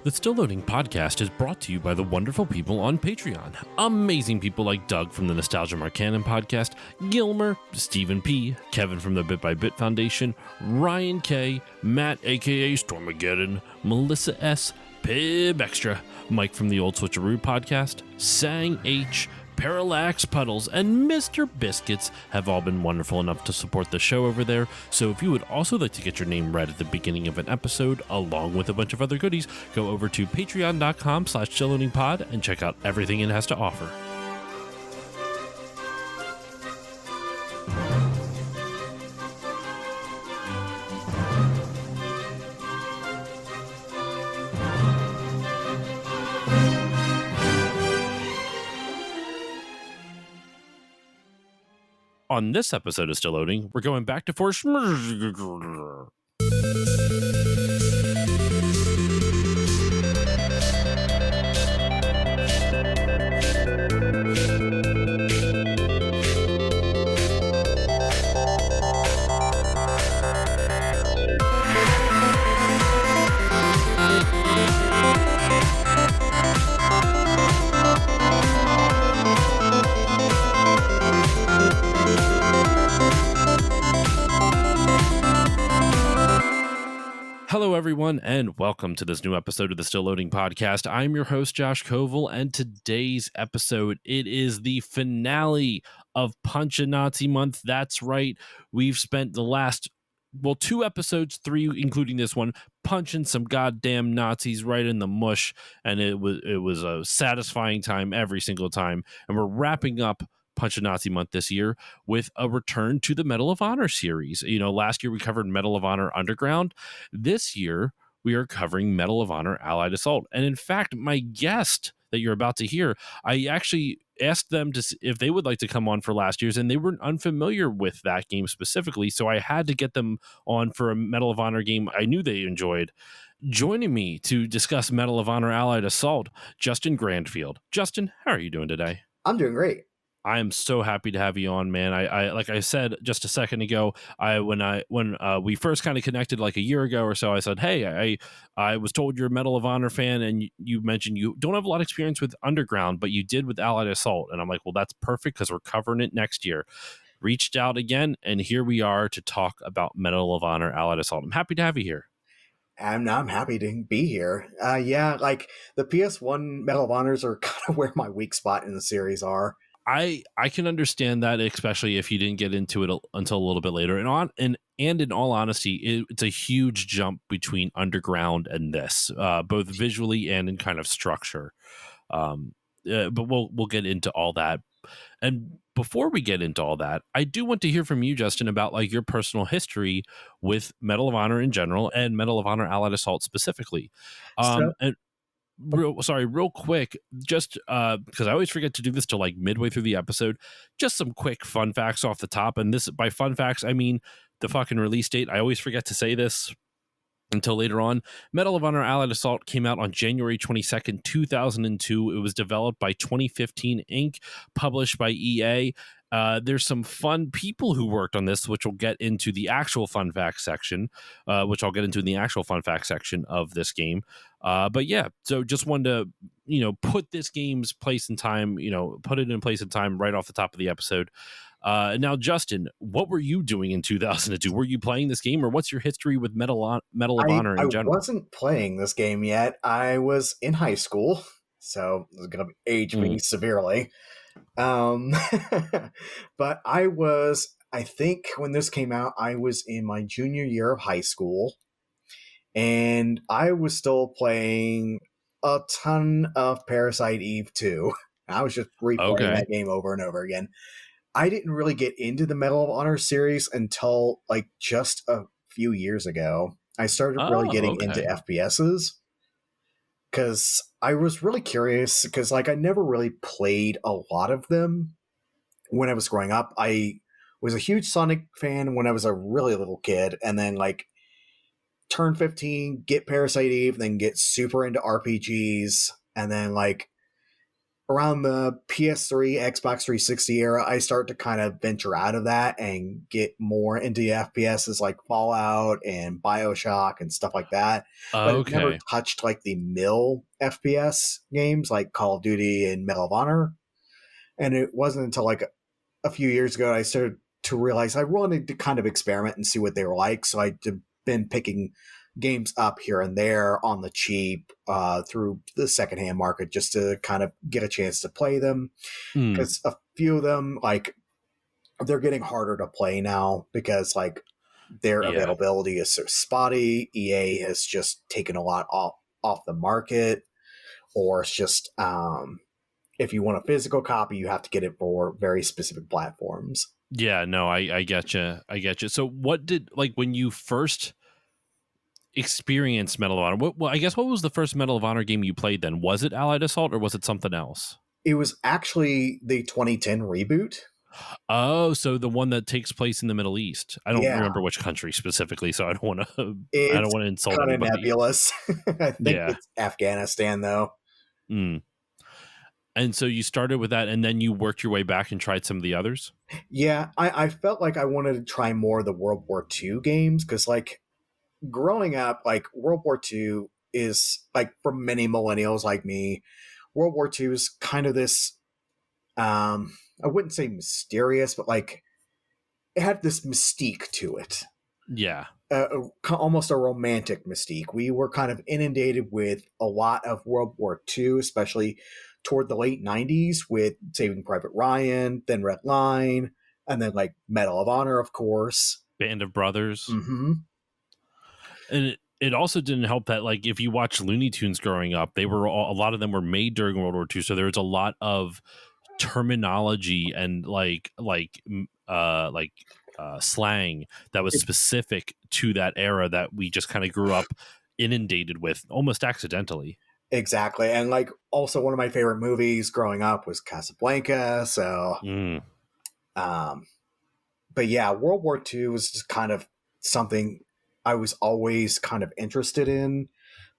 The Still Loading podcast is brought to you by the wonderful people on Patreon. Amazing people like Doug from the Nostalgia Marcanon podcast, Gilmer, Stephen P., Kevin from the Bit by Bit Foundation, Ryan K., Matt aka Stormageddon, Melissa S., Pib Extra, Mike from the Old Switcheroo podcast, Sang H., Parallax Puddles, and Mr. Biscuits have all been wonderful enough to support the show over there. So if you would also like to get your name read at the beginning of an episode, along with a bunch of other goodies, go over to patreon.com/stillloadingpod and check out everything it has to offer. On this episode of Still Loading, we're going back to Force. Hello, everyone, and welcome to this new episode of the Still Loading podcast. I'm your host, Josh Koval, and today's episode, it is the finale of Punch-a-Nazi Month. That's right. We've spent the last, two episodes, 3 including this one, punching some goddamn Nazis right in the mush, and it was a satisfying time every single time. And we're wrapping up Punch-a-Nazi Month this year with a return to the Medal of Honor series. You know, last year we covered Medal of Honor Underground. This year we are covering Medal of Honor Allied Assault. And in fact, my guest that you're about to hear, I actually asked them if they would like to come on for last year's, and they were unfamiliar with that game specifically. So I had to get them on for a Medal of Honor game I knew they enjoyed. Joining me to discuss Medal of Honor Allied Assault, Justin Grandfield. Justin, how are you doing today? I'm doing great. I am so happy to have you on, man. I like I said just a second ago, when we first kind of connected like a year ago or so, I said, hey, I was told you're a Medal of Honor fan, and you mentioned you don't have a lot of experience with Underground, but you did with Allied Assault. And I'm like, well, that's perfect because we're covering it next year. Reached out again, and here we are to talk about Medal of Honor Allied Assault. I'm happy to have you here. I'm happy to be here. Yeah, like the PS1 Medal of Honors are kind of where my weak spot in the series are. I can understand that, especially if you didn't get into it until a little bit later. And in all honesty, it's a huge jump between Underground and this, both visually and in kind of structure. But we'll get into all that. And before we get into all that, I do want to hear from you, Justin, about like your personal history with Medal of Honor in general and Medal of Honor Allied Assault specifically. Real quick, just because I always forget to do this till like midway through the episode, just some quick fun facts off the top. And this, by fun facts, I mean the fucking release date. I always forget to say this until later on. Medal of Honor Allied Assault came out on January 22nd, 2002. It was developed by 2015 Inc., published by EA. There's some fun people who worked on this, which we'll get into the actual fun facts section, of this game. But yeah, so just wanted to, put this game's place and time, put it in place and time right off the top of the episode. Now, Justin, what were you doing in 2002? Were you playing this game, or what's your history with Medal of Honor in general? I wasn't playing this game yet. I was in high school, so it's going to age me severely. But I think when this came out, I was in my junior year of high school, and I was still playing a ton of Parasite Eve 2. I was just replaying that game over and over again. I didn't really get into the Medal of Honor series until like just a few years ago. I started really getting into FPSs because I was really curious because like I never really played a lot of them when I was growing up. I was a huge Sonic fan when I was a really little kid, and then like turn 15, get Parasite Eve, then get super into RPGs, and then like around the PS3, Xbox 360 era, I start to kind of venture out of that and get more into the FPSs like Fallout and BioShock and stuff like that. But it never Okay. touched like the mill FPS games like Call of Duty and Medal of Honor. And it wasn't until like a few years ago I started to realize I wanted to kind of experiment and see what they were like. So I've been picking games up here and there on the cheap through the secondhand market just to kind of get a chance to play them, Mm, because a few of them, like, they're getting harder to play now because like their yeah. availability is so spotty. EA has just taken a lot off the market, or it's just if you want a physical copy you have to get it for very specific platforms. Yeah, no, I get you. I get you. So what did, like, when you first experienced Medal of Honor, I guess what was the first Medal of Honor game you played then? Was it Allied Assault or was it something else? It was actually the 2010 reboot. Oh, so the one that takes place in the Middle East. I don't Yeah, remember which country specifically, so I don't want to I don't it's want to insult kind of anybody. nebulous. I think Yeah. it's Afghanistan though. Mm. And so you started with that and then you worked your way back and tried some of the others? Yeah, I felt like I wanted to try more of the World War II games because, like, growing up, like, World War II is, like, for many millennials like me, World War II is kind of this, I wouldn't say mysterious, but, like, it had this mystique to it. Yeah. Almost a romantic mystique. We were kind of inundated with a lot of World War II, especially toward the late 90s with Saving Private Ryan, then Red Line, and then like Medal of Honor, of course. Band of Brothers. Mm-hmm. And it also didn't help that, like, if you watch Looney Tunes growing up, they were a lot of them were made during World War II, so there was a lot of terminology and slang that was specific to that era that we just kind of grew up inundated with almost accidentally. Exactly. And like also one of my favorite movies growing up was Casablanca. So Mm, um but yeah, World War II was just kind of something I was always kind of interested in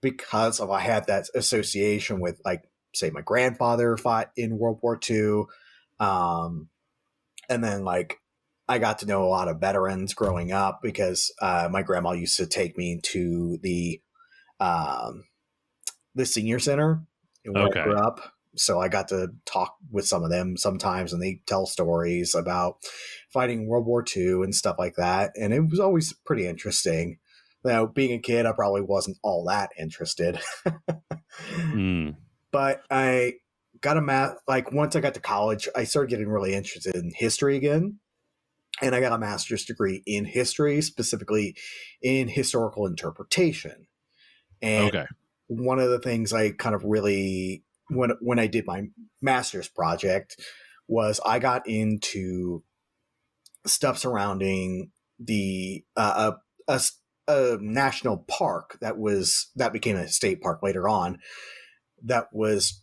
because of I had that association with, like, say my grandfather fought in World War II. Um and then like I got to know a lot of veterans growing up because my grandma used to take me to um, the senior center where I okay. grew up. So I got to talk with some of them sometimes, and they tell stories about fighting in World War II and stuff like that. And it was always pretty interesting. Now, being a kid, I probably wasn't all that interested, Mm, but I got a like once I got to college, I started getting really interested in history again, and I got a master's degree in history, specifically in historical interpretation. And okay. one of the things I kind of really when I did my master's project was I got into stuff surrounding the a national park that became a state park later on. That was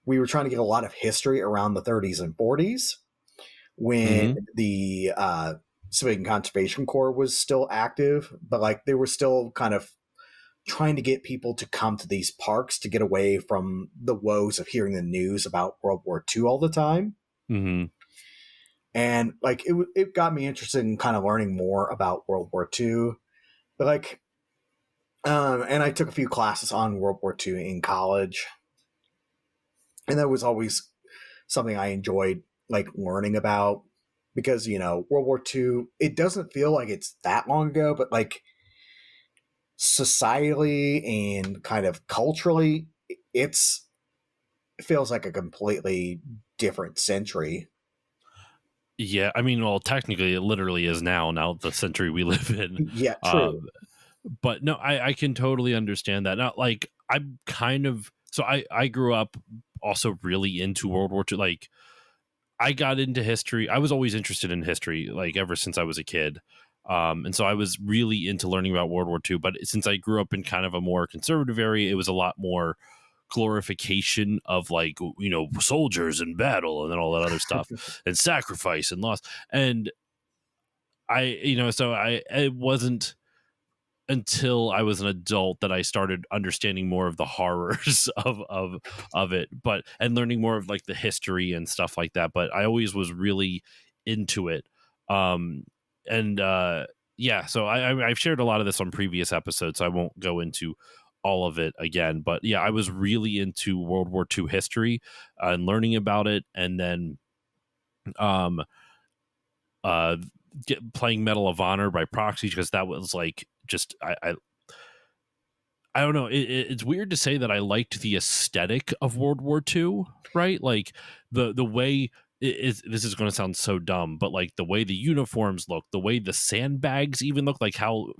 we were trying to get a lot of history around the 30s and 40s when Hmm. the Civilian Conservation Corps was still active, but like they were still kind of trying to get people to come to these parks to get away from the woes of hearing the news about World War II all the time. Hmm. And like it got me interested in kind of learning more about World War II. But like, and I took a few classes on World War II in college, and that was always something I enjoyed like learning about because World War II, it doesn't feel like it's that long ago, but like societally and kind of culturally, it's it feels like a completely different century. Yeah, I mean, well, technically, it literally is now the century we live in. Yeah, Um, true. but no, I can totally understand that. Not like I'm kind of so I grew up also really into World War II. Like I got into history. I was always interested in history, like ever since I was a kid. And so I was really into learning about World War II. But since I grew up in kind of a more conservative area, it was a lot more glorification of, like, soldiers in battle and then all that other stuff and sacrifice and loss. And so I it wasn't until I was an adult that I started understanding more of the horrors of it, but and learning more of like the history and stuff like that. But I always was really into it. Um, and yeah, so I've shared a lot of this on previous episodes, so I won't go into all of it again. But yeah, I was really into World War II history and learning about it, and then um uh playing Medal of Honor by proxy because that was like just I don't know. It's weird to say that I liked the aesthetic of World War II, right? Like the way this is going to sound so dumb, but like the way the uniforms look, the way the sandbags even look, like how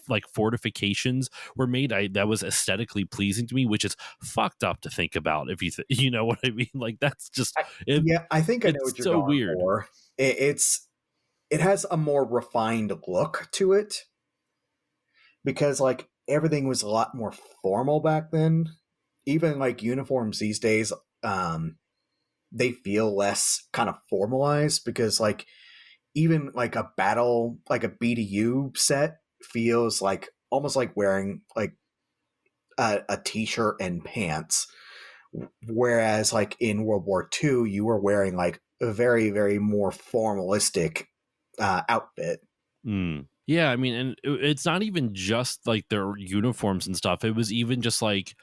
like fortifications were made, that was aesthetically pleasing to me, which is fucked up to think about. If you know what I mean, like that's just it. Yeah, I think I know It's what you're so going weird. for. It has a more refined look to it because like everything was a lot more formal back then. Even like uniforms these days, they feel less kind of formalized because like even like a battle, like a BDU set feels like almost like wearing like a t-shirt and pants. Whereas like in World War II, you were wearing like a very, very more formalistic outfit. Yeah, I mean, and it's not even just like their uniforms and stuff. It was even just like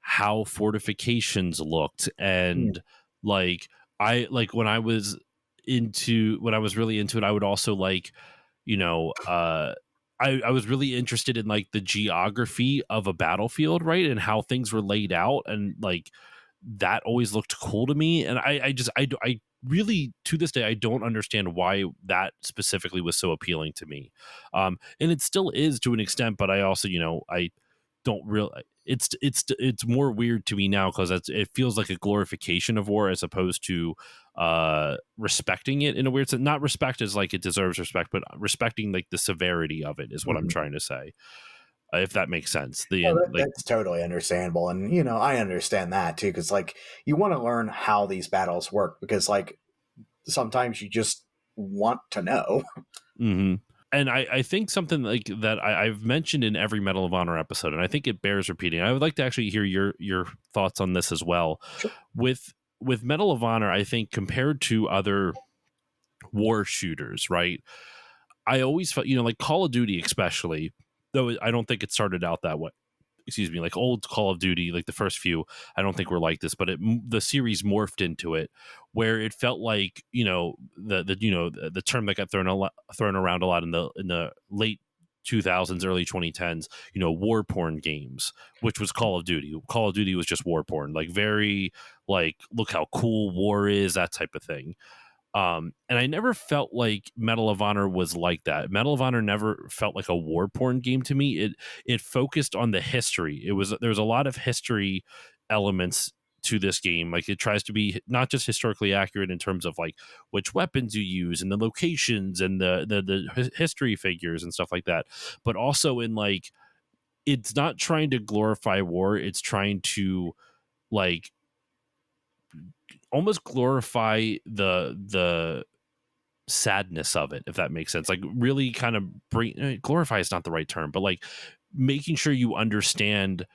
how fortifications looked, Mm. and like I like when I was really into it, I would also like, you know, I was really interested in like the geography of a battlefield, right, and how things were laid out, and like that always looked cool to me. And I really to this day I don't understand why that specifically was so appealing to me. And it still is to an extent, but I also, I don't really it's more weird to me now because it feels like a glorification of war as opposed to respecting it in a weird sense. Not respect as like it deserves respect, but respecting like the severity of it is what I'm Mhm. trying to say, if that makes sense. Oh, Like that's totally understandable, and I understand that too because like you want to learn how these battles work because like sometimes you just want to know. hmm. And I think something like that I've mentioned in every Medal of Honor episode, and I think it bears repeating. I would like to actually hear your thoughts on this as well. Sure. With Medal of Honor, I think compared to other war shooters, right? I always felt, like Call of Duty, especially, though I don't think it started out that way. Excuse me, like old Call of Duty, like the first few, I don't think were like this, but the series morphed into it, where it felt like the term that got thrown around a lot in the late 2000s, early 2010s, war porn games, which was Call of Duty. Call of Duty was just war porn, like very like look how cool war is, that type of thing. And I never felt like Medal of Honor was like that. Medal of Honor never felt like a war porn game to me. It focused on the history. There was a lot of history elements to this game. Like it tries to be not just historically accurate in terms of like which weapons you use and the locations and the history figures and stuff like that, but also in like it's not trying to glorify war. It's trying to like almost glorify the sadness of it, if that makes sense. Like really kind of glorify is not the right term, but like making sure you understand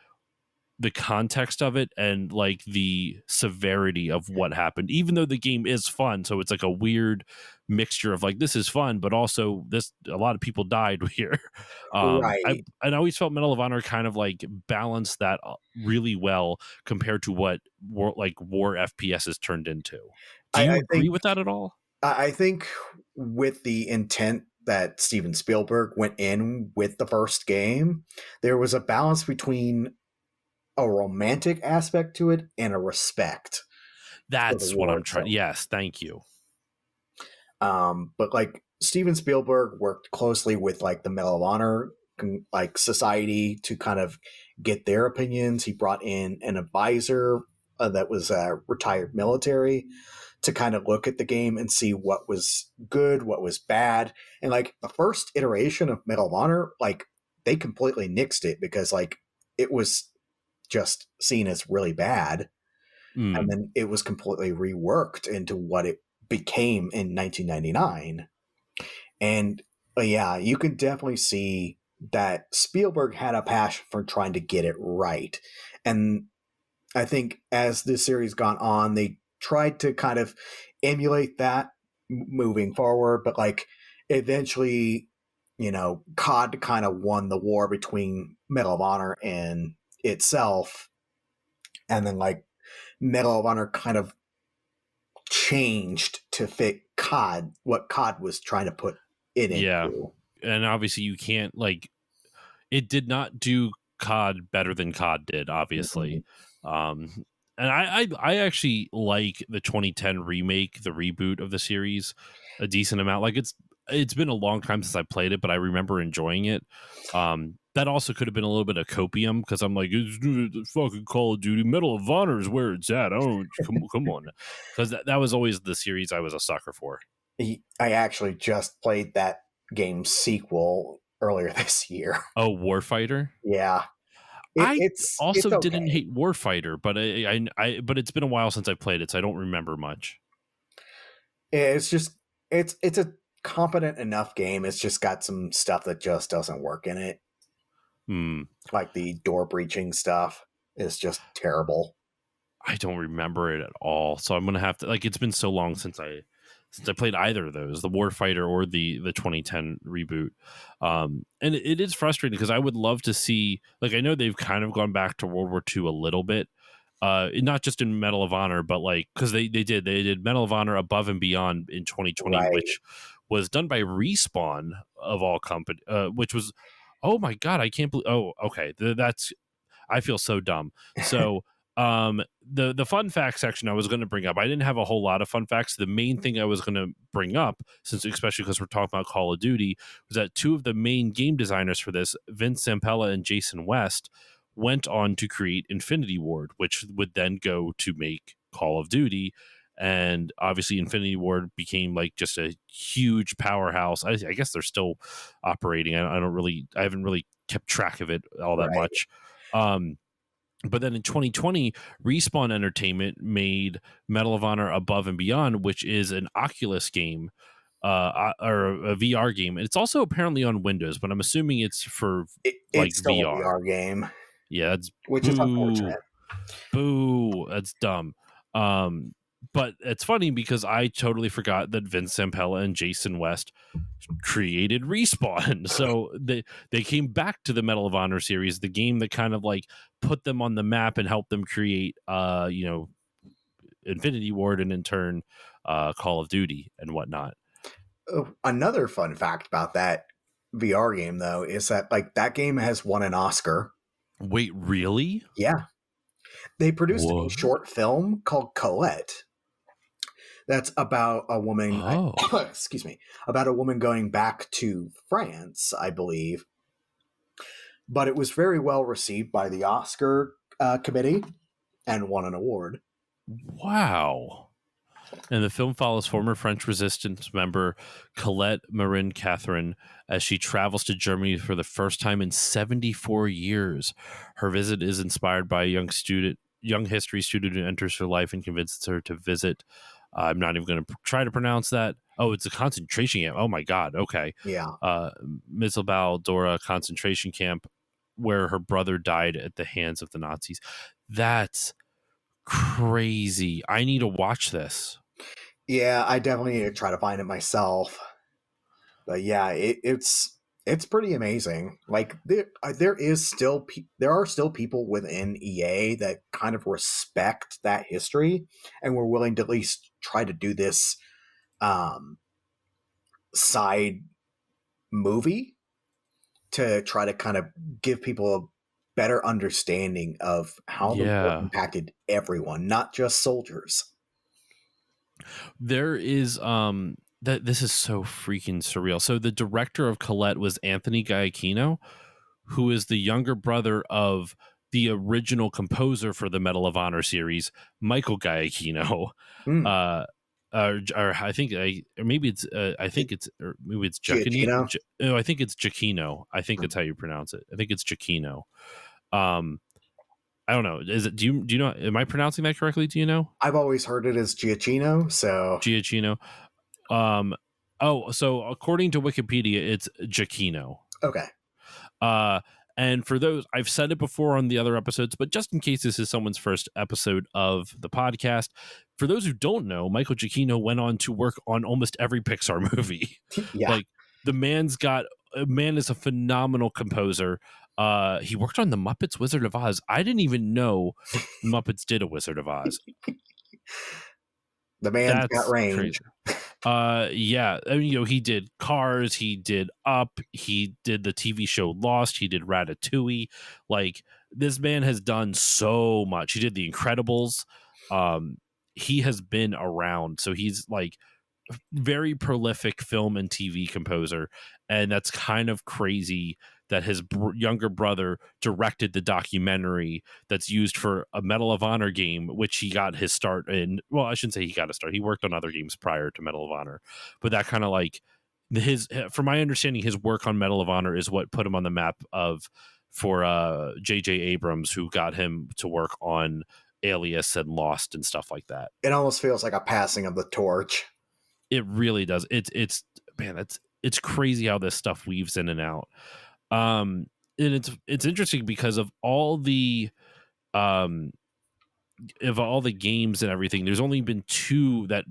the context of it and like the severity of what happened, even though the game is fun. So it's like a weird mixture of like this is fun, but also this a lot of people died here. I Right. always felt Medal of Honor kind of like balanced that really well compared to what war FPS has turned into. Do I, you I agree think with that at all? I think with the intent that Steven Spielberg went in with the first game, there was a balance between a romantic aspect to it and a respect for the That's what war I'm trying. itself. Yes, thank you. But like Steven Spielberg worked closely with like the Medal of Honor like society to kind of get their opinions. He brought in an advisor that was retired military to kind of look at the game and see what was good, what was bad. And like the first iteration of Medal of Honor, like they completely nixed it because like it was just seen as really bad. And Mm. then it was completely reworked into what it became in 1999. And yeah, you can definitely see that Spielberg had a passion for trying to get it right. And I think as this series gone on, they tried to kind of emulate that moving forward, but like eventually, COD kind of won the war between Medal of Honor and itself. And then like Medal of Honor kind of changed to fit COD, what COD was trying to put it Yeah. into. And obviously you can't it did not do COD better than COD did, obviously. And I actually like the 2010 remake, the reboot of the series, a decent amount. Like it's been a long time since I played it, but I remember enjoying it. That also could have been a little bit of copium because I'm like, it's fucking Call of Duty. Medal of Honor is where it's at. Oh, come on, because that was always the series I was a sucker for. I actually just played that game's sequel earlier this year. Oh, Warfighter. Yeah, Also it's didn't okay. hate Warfighter, but but it's been a while since I played it, so I don't remember much. It's just it's a competent enough game. It's just got some stuff that just doesn't work in it. Like the door breaching stuff is just terrible. I don't remember it at all, so I'm gonna have to it's been so long since I played either of those, the Warfighter or the 2010 reboot. And it is frustrating because I would love to see, I know they've kind of gone back to World War II a little bit, not just in Medal of Honor, but because they did Medal of Honor Above and Beyond in 2020, Right. which was done by Respawn of all company, which was, oh my god, I can't believe. Oh, okay, that's, I feel so dumb. So the fun fact section I was going to bring up, I didn't have a whole lot of fun facts. The main thing I was going to bring up, since especially because we're talking about Call of Duty, was that two of the main game designers for this, Vince Zampella and Jason West, went on to create Infinity Ward, which would then go to make Call of Duty. And obviously Infinity Ward became just a huge powerhouse. I guess they're still operating. I haven't really kept track of it all that Right. much. But then in 2020, Respawn Entertainment made Medal of Honor Above and Beyond, which is an Oculus game, or a VR game. And it's also apparently on Windows, but I'm assuming it's for It's still a VR. VR game. Yeah, that's which is unfortunate. Boo, that's dumb. But it's funny because I totally forgot that Vince Zampella and Jason West created Respawn. So they came back to the Medal of Honor series, the game that kind of put them on the map and helped them create Infinity Ward and in turn Call of Duty and whatnot. Another fun fact about that VR game though is that that game has won an Oscar. Wait, really? Yeah. They produced What? a short film called Colette. That's about a woman. Excuse me, about a woman going back to France, I believe. But it was very well received by the Oscar committee and won an award. Wow. And the film follows former French resistance member Colette Marin Catherine as she travels to Germany for the first time in 74 years. Her visit is inspired by a young history student who enters her life and convinces her to visit. I'm not even going to try to pronounce that. Oh, it's a concentration camp. Oh my God. Okay. Yeah. Mittelbau Dora concentration camp where her brother died at the hands of the Nazis. That's crazy. I need to watch this. Yeah, I definitely need to try to find it myself. But yeah, it's pretty amazing. There are still people within EA that kind of respect that history and were willing to at least try to do this side movie to try to kind of give people a better understanding of how the war impacted everyone, not just soldiers. There is this is so freaking surreal. So the director of Colette was Anthony Giacchino, who is the younger brother of the original composer for the Medal of Honor series, Michael Giacchino. Or I think maybe it's Giacchino. No, I think it's Giacchino. I think that's how you pronounce it. I think it's Giacchino. I don't know. Is it? Do you know? Am I pronouncing that correctly? Do you know? I've always heard it as Giacchino. So Giacchino. So according to Wikipedia, it's Giacchino. Okay. And for those, I've said it before on the other episodes, but just in case this is someone's first episode of the podcast, for those who don't know, Michael Giacchino went on to work on almost every Pixar movie. Yeah. Like the man is a phenomenal composer. He worked on the Muppets Wizard of Oz. I didn't even know Muppets did a Wizard of Oz. The man's got That's range. crazy. Yeah, I mean, he did Cars, he did Up, he did the TV show Lost, he did Ratatouille. Like this man has done so much. He did The Incredibles. Um, he has been around, so he's like very prolific film and TV composer, and that's kind of crazy that his younger brother directed the documentary that's used for a Medal of Honor game, which he got his start in. Well, I shouldn't say he got a start. He worked on other games prior to Medal of Honor, but that kind of like from my understanding, his work on Medal of Honor is what put him on the map for J.J. Abrams, who got him to work on Alias and Lost and stuff like that. It almost feels like a passing of the torch. It really does. It's man, it's crazy how this stuff weaves in and out. And it's interesting because of all the um games and everything. There's only been two that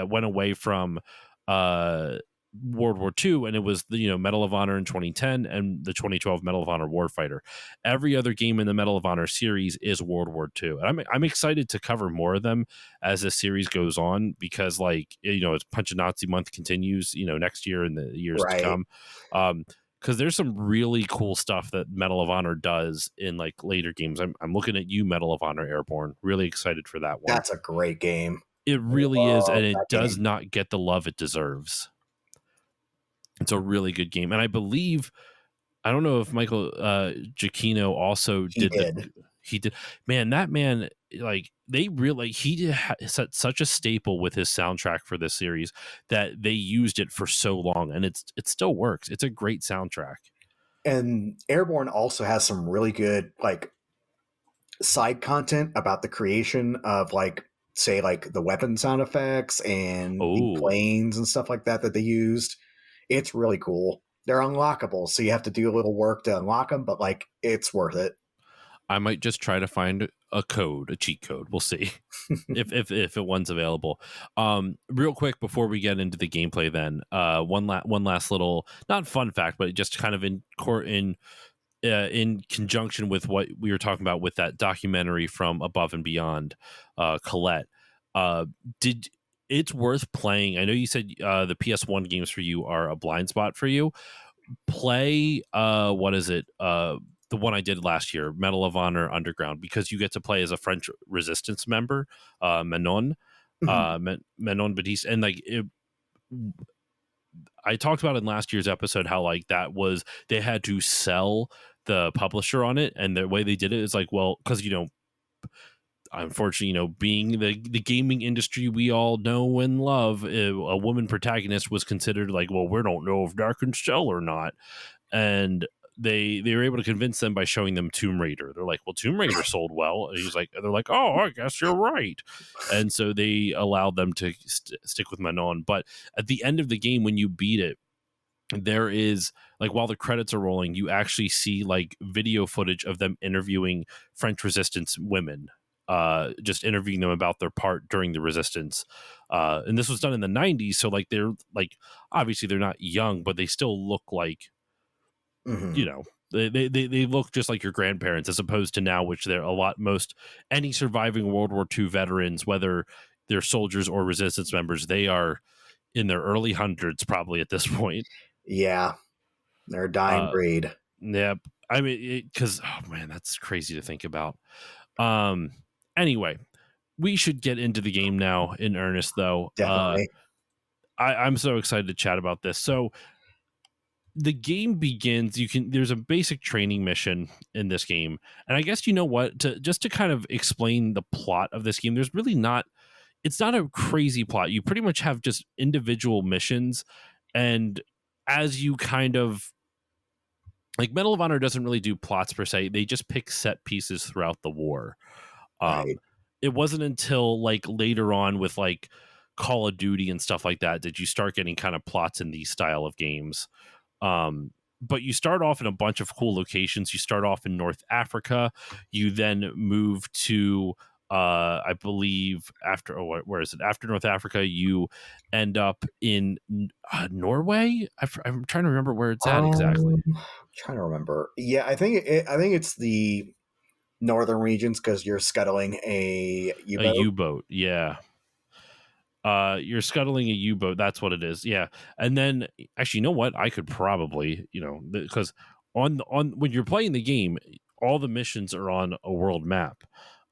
went away from World War II, and it was the Medal of Honor in 2010 and the 2012 Medal of Honor Warfighter. Every other game in the Medal of Honor series is World War II, and I'm excited to cover more of them as this series goes on because, like, it's Punch a Nazi Month continues, next year and the years to come. Because there's some really cool stuff that Medal of Honor does in like later games. I'm looking at you, Medal of Honor Airborne. Really excited for that one. That's a great game. It really is, and it does game. not get the love it deserves. It's a really good game, and I believe I don't know if Michael Giacchino also he did. Man, that man, like they really he set such a staple with his soundtrack for this series that they used it for so long, and it still works. It's a great soundtrack. And Airborne also has some really good like side content about the creation of like say like the weapon sound effects and the planes and stuff like that they used. It's really cool. They're unlockable, so you have to do a little work to unlock them, but like it's worth it. I might just try to find a cheat code. We'll see if it one's available. Real quick before we get into the gameplay, then one last little not fun fact, but just kind of in conjunction with what we were talking about with that documentary from Above and Beyond, Colette. It's worth playing. I know you said the PS1 games for you are a blind spot for you. Play what is it? The one I did last year, Medal of Honor Underground, because you get to play as a French resistance member, Manon, Manon Batiste, and like I talked about in last year's episode how like that was they had to sell the publisher on it, and the way they did it is like, well, because unfortunately, being the gaming industry we all know and love, a woman protagonist was considered like, well, we don't know if that can sell or not. And they were able to convince them by showing them Tomb Raider. They're like, well, Tomb Raider sold well. And they're like, oh, I guess you're right. And so they allowed them to stick with Manon. But at the end of the game, when you beat it, there is like while the credits are rolling, you actually see like video footage of them interviewing French resistance women. Just interviewing them about their part during the resistance. And this was done in the 90s. So like they're like, obviously they're not young, but they still look like, they look just like your grandparents as opposed to now, which they're any surviving World War II veterans, whether they're soldiers or resistance members, they are in their early hundreds probably at this point. Yeah. They're a dying breed. Yep. I mean, because, oh man, that's crazy to think about. Anyway, we should get into the game now in earnest, though. Definitely. I'm so excited to chat about this. So the game begins. There's a basic training mission in this game, and I guess to kind of explain the plot of this game. There's really not. It's not a crazy plot. You pretty much have just individual missions, and as you kind of like Medal of Honor doesn't really do plots per se. They just pick set pieces throughout the war. Right. It wasn't until like later on with like Call of Duty and stuff like that you start getting kind of plots in these style of games. but you start off in a bunch of cool locations. You start off in North Africa. You then move to, I believe, after, where is it? After North Africa, you end up in Norway. I'm trying to remember where it's at exactly. I'm trying to remember. Yeah, I think it's the northern regions because you're scuttling a A U-boat. U-boat, yeah. You're scuttling a U-boat. That's what it is. Yeah. And then actually, you know what? I could probably, because on when you're playing the game, all the missions are on a world map.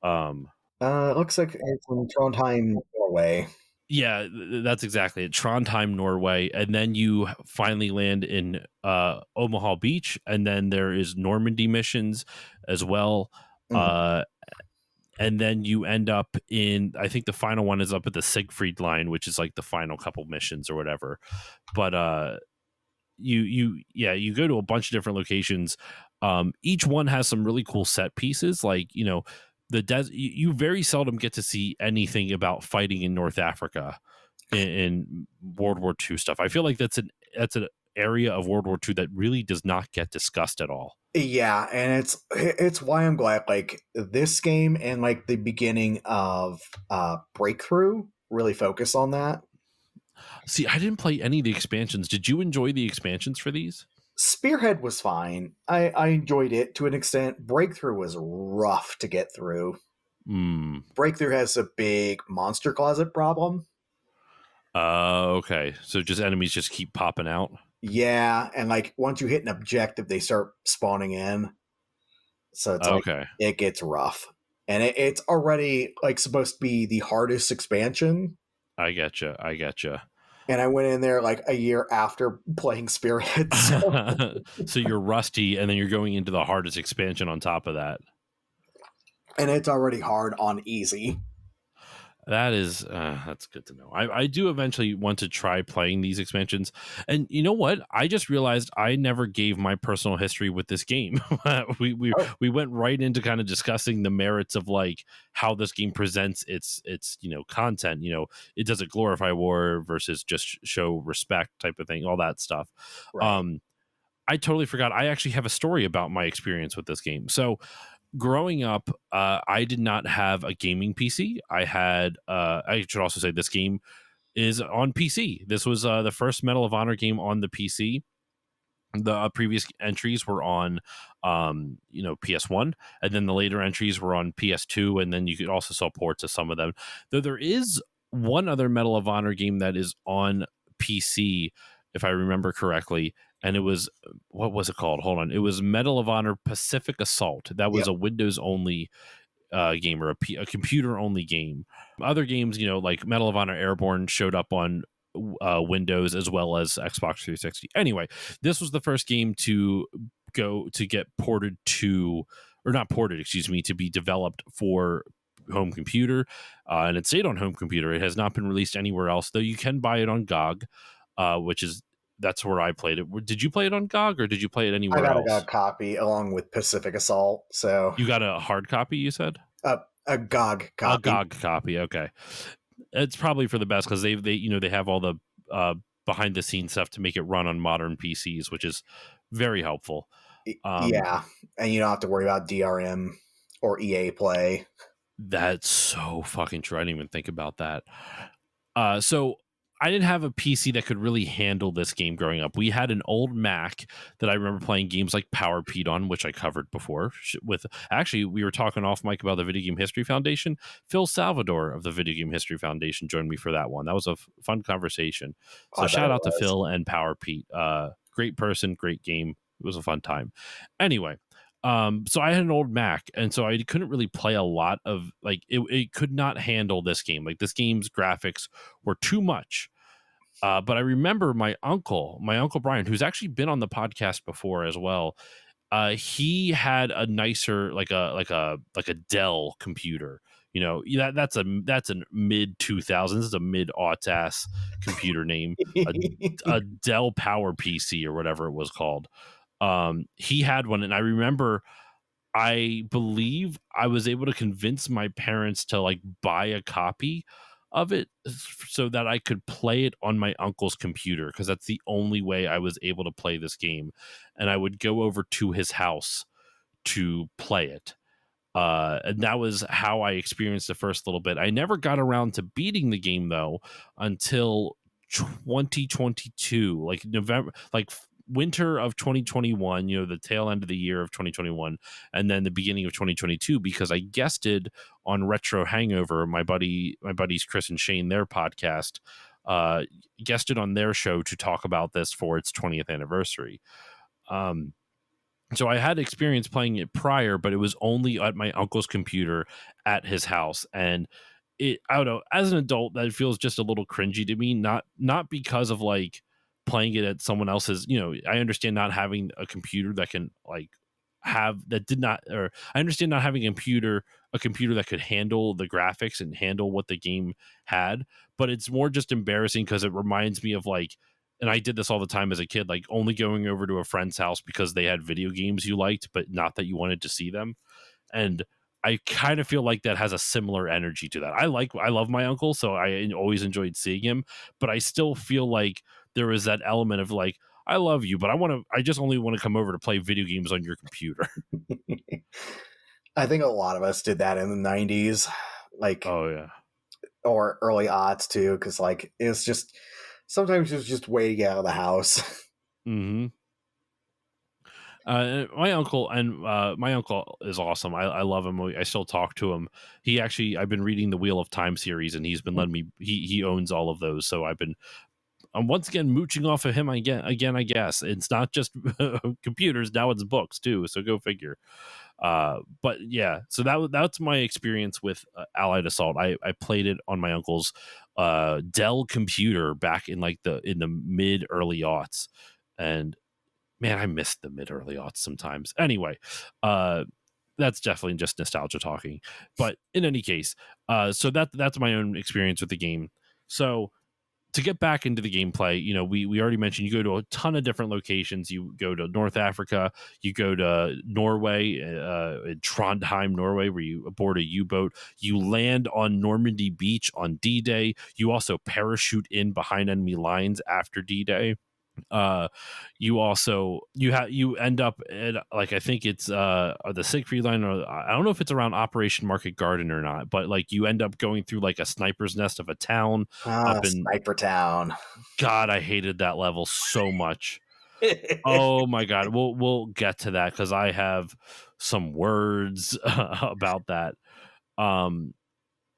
Um, It looks like it's in Trondheim, Norway. yeah, that's exactly it. Trondheim, Norway, and then you finally land in Omaha Beach, and then there is Normandy missions as well. Mm. Uh, and then you end up in, I think the final one is up at the Siegfried line, which is like the final couple missions or whatever. But you go to a bunch of different locations. Each one has some really cool set pieces, like you very seldom get to see anything about fighting in North Africa in World War II stuff. I feel like that's an area of World War II that really does not get discussed at all. Yeah, and it's why I'm glad like this game and like the beginning of Breakthrough really focus on that. See, I didn't play any of the expansions. Did you enjoy the expansions for these? Spearhead was fine. I enjoyed it to an extent. Breakthrough was rough to get through. Hmm. Breakthrough has a big monster closet problem. Okay. So just enemies just keep popping out. Yeah, and like once you hit an objective, they start spawning in. So it's like Okay. it gets rough. And it's already like supposed to be the hardest expansion. I getcha. I getcha. And I went in there like a year after playing Spearhead. So, So you're rusty, and then you're going into the hardest expansion on top of that. and it's already hard on easy. That's good to know. I do eventually want to try playing these expansions, and you know what? I just realized I never gave my personal history with this game. Oh, We went right into kind of discussing the merits of like how this game presents its content. It does it glorify war versus just show respect type of thing, all that stuff. right. Um, I totally forgot. I actually have a story about my experience with this game. So growing up, I did not have a gaming PC. I should also say this game is on PC. This was the first Medal of Honor game on the PC. The previous entries were on, PS1, and then the later entries were on PS2, and then you could also sell ports of some of them. Though there is one other Medal of Honor game that is on PC, if I remember correctly, and it was, what was it called? Hold on, it was Medal of Honor Pacific Assault. That was Yep. a Windows only game, or a computer only game. Other games, like Medal of Honor Airborne, showed up on Windows as well as Xbox 360. Anyway, this was the first game to get ported to, or not ported, excuse me, to be developed for home computer, and it stayed on home computer. It has not been released anywhere else, though you can buy it on GOG, which is that's where I played it. Did you play it on GOG, or did you play it I anywhere got a GOG else? copy along with Pacific Assault. So You got a hard copy, you said? a GOG A copy. GOG copy. Okay, it's probably for the best because they have all the behind the scenes stuff to make it run on modern PCs, which is very helpful. Um, Yeah. And you don't have to worry about DRM or EA Play. that's so fucking true. I didn't even think about that. So I didn't have a PC that could really handle this game growing up. We had an old Mac that I remember playing games like Power Pete on, which I covered before. With actually, we were talking off mic about the Video Game History Foundation. Phil Salvador of the Video Game History Foundation joined me for that one. That was a fun conversation. Oh, So I bet shout it out to was. Phil and Power Pete. Great person, great game. It was a fun time. Anyway, so I had an old Mac, and so I couldn't really play a lot of like it could not handle this game. Like this game's graphics were too much. But I remember my uncle Brian, who's actually been on the podcast before as well. He had a nicer, like a Dell computer. That's a mid 2000s, is a mid aughts ass computer name, a a Dell Power PC or whatever it was called. He had one, and I remember, I believe I was able to convince my parents to like buy a copy of it so that I could play it on my uncle's computer, because that's the only way I was able to play this game. And I would go over to his house to play it. And that was how I experienced the first little bit. I never got around to beating the game though until 2022, like November, like winter of 2021, the tail end of the year of 2021, and then the beginning of 2022, because I guested on Retro Hangover, my buddies Chris and Shane, their podcast, guested on their show to talk about this for its 20th anniversary. So I had experience playing it prior, but it was only at my uncle's computer at his house. And I don't know, as an adult, that feels just a little cringy to me. Not because of like playing it at someone else's, I understand not having a computer that can like I understand not having a computer that could handle the graphics and handle what the game had, but it's more just embarrassing because it reminds me of like, and I did this all the time as a kid, like only going over to a friend's house because they had video games you liked, but not that you wanted to see them. And I kind of feel like that has a similar energy to that. I love my uncle, so I always enjoyed seeing him, but I still feel like there is that element of like, I love you, but I just only want to come over to play video games on your computer. I think a lot of us did that in the 90s, like, Oh yeah. or early aughts too, because like it's just sometimes it's just way to get out of the house. Mm-hmm. My uncle is awesome. I love him. I still talk to him. I've been reading the Wheel of Time series, and he's been letting me. He owns all of those, so I'm once again mooching off of him again. I guess it's not just computers now; it's books too. So go figure. But yeah, so that's my experience with Allied Assault. I played it on my uncle's Dell computer back in the mid early aughts, and man, I missed the mid early aughts sometimes. Anyway, that's definitely just nostalgia talking. But in any case, so that's my own experience with the game. So to get back into the gameplay, we already mentioned you go to a ton of different locations. You go to North Africa, you go to Norway, Trondheim, Norway, where you board a U-boat. You land on Normandy Beach on D-Day. You also parachute in behind enemy lines after D-Day. You end up at, like, I think it's the Siegfried line, or I don't know if it's around Operation Market Garden or not, but like you end up going through like a sniper's nest of a town up in Sniper Town. God, I hated that level so much. Oh my God, we'll get to that because I have some words about that.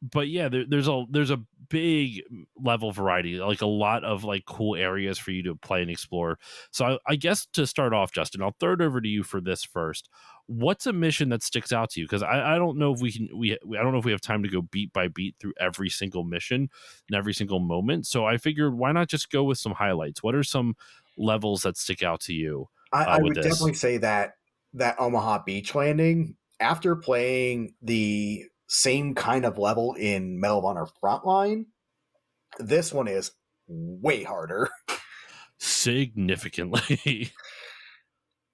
But yeah, there's a big level variety, like a lot of like cool areas for you to play and explore. So I guess to start off, Justin, I'll throw it over to you for this first. What's a mission that sticks out to you? Because I don't know if I don't know if we have time to go beat by beat through every single mission and every single moment. So I figured, why not just go with some highlights? What are some levels that stick out to you I with would this? definitely say that Omaha Beach landing, after playing the same kind of level in Medal of Honor Frontline, this one is way harder. Significantly.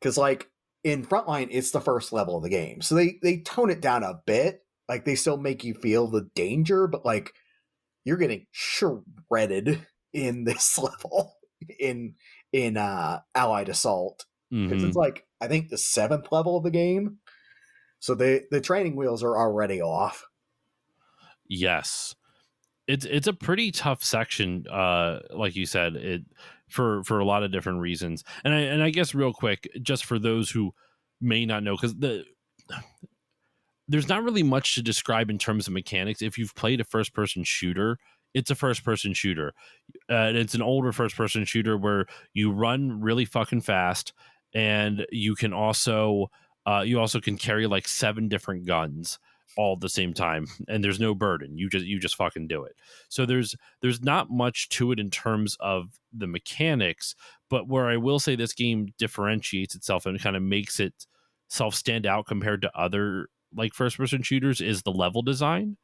Because like in Frontline, it's the first level of the game, so they tone it down a bit. Like they still make you feel the danger, but like you're getting shredded in this level in Allied Assault, because Mm-hmm. it's like I think the 7th level of the game. So the training wheels are already off. Yes. It's a pretty tough section, like you said, it for a lot of different reasons. And I guess real quick, just for those who may not know, because there's not really much to describe in terms of mechanics. If you've played a first person shooter, it's a first person shooter. And it's an older first person shooter where you run really fucking fast, and you also can carry like 7 different guns all at the same time, and there's no burden. You just fucking do it. So there's not much to it in terms of the mechanics, but where I will say this game differentiates itself and kind of makes it self stand out compared to other like first person shooters is the level design.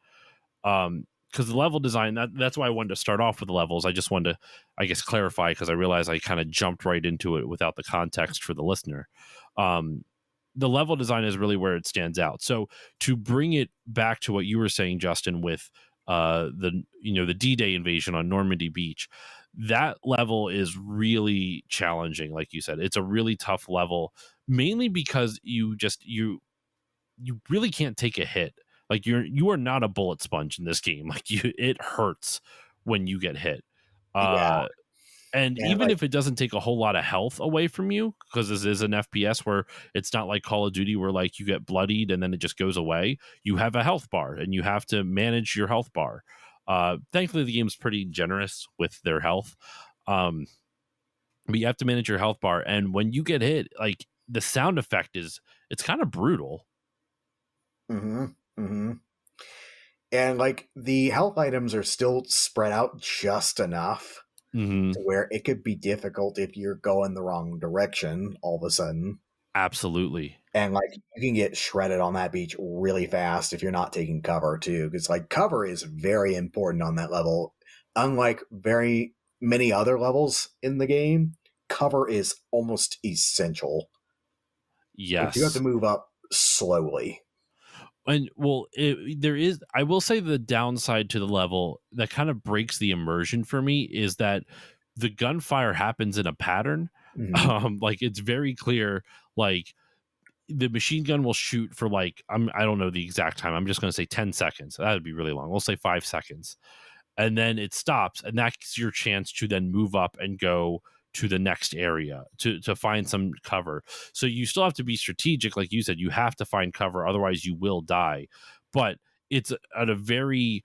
Because the level design, that's why I wanted to start off with the levels. I just wanted to, I guess, clarify, because I realized I kind of jumped right into it without the context for the listener. The level design is really where it stands out. So to bring it back to what you were saying, Justin, with the D-Day invasion on Normandy Beach. That level is really challenging. Like you said, it's a really tough level, mainly because you really can't take a hit. Like you are not a bullet sponge in this game. Like it hurts when you get hit. Yeah, Uh, and and even like if it doesn't take a whole lot of health away from you, because this is an FPS where it's not like Call of Duty where like you get bloodied and then it just goes away. You have a health bar and you have to manage your health bar. Thankfully, the game's pretty generous with their health. But you have to manage your health bar. And when you get hit, like the sound effect it's kind of brutal. hmm hmm and like the health items are still spread out just enough Hmm. to where it could be difficult if you're going the wrong direction all of a sudden. Absolutely. And like you can get shredded on that beach really fast if you're not taking cover too, because like cover is very important on that level. Unlike very many other levels in the game, cover is almost essential because you have to Yes. move up slowly. And well, there is, I will say the downside to the level that kind of breaks the immersion for me is that the gunfire happens in a pattern. Mhm. Like it's very clear, like the machine gun will shoot for like, I don't know the exact time. I'm just going to say 10 seconds. That would be really long. We'll say 5 seconds, and then it stops, and that's your chance to then move up and go to the next area to find some cover. So you still have to be strategic, like you said. You have to find cover, otherwise you will die. But it's at a very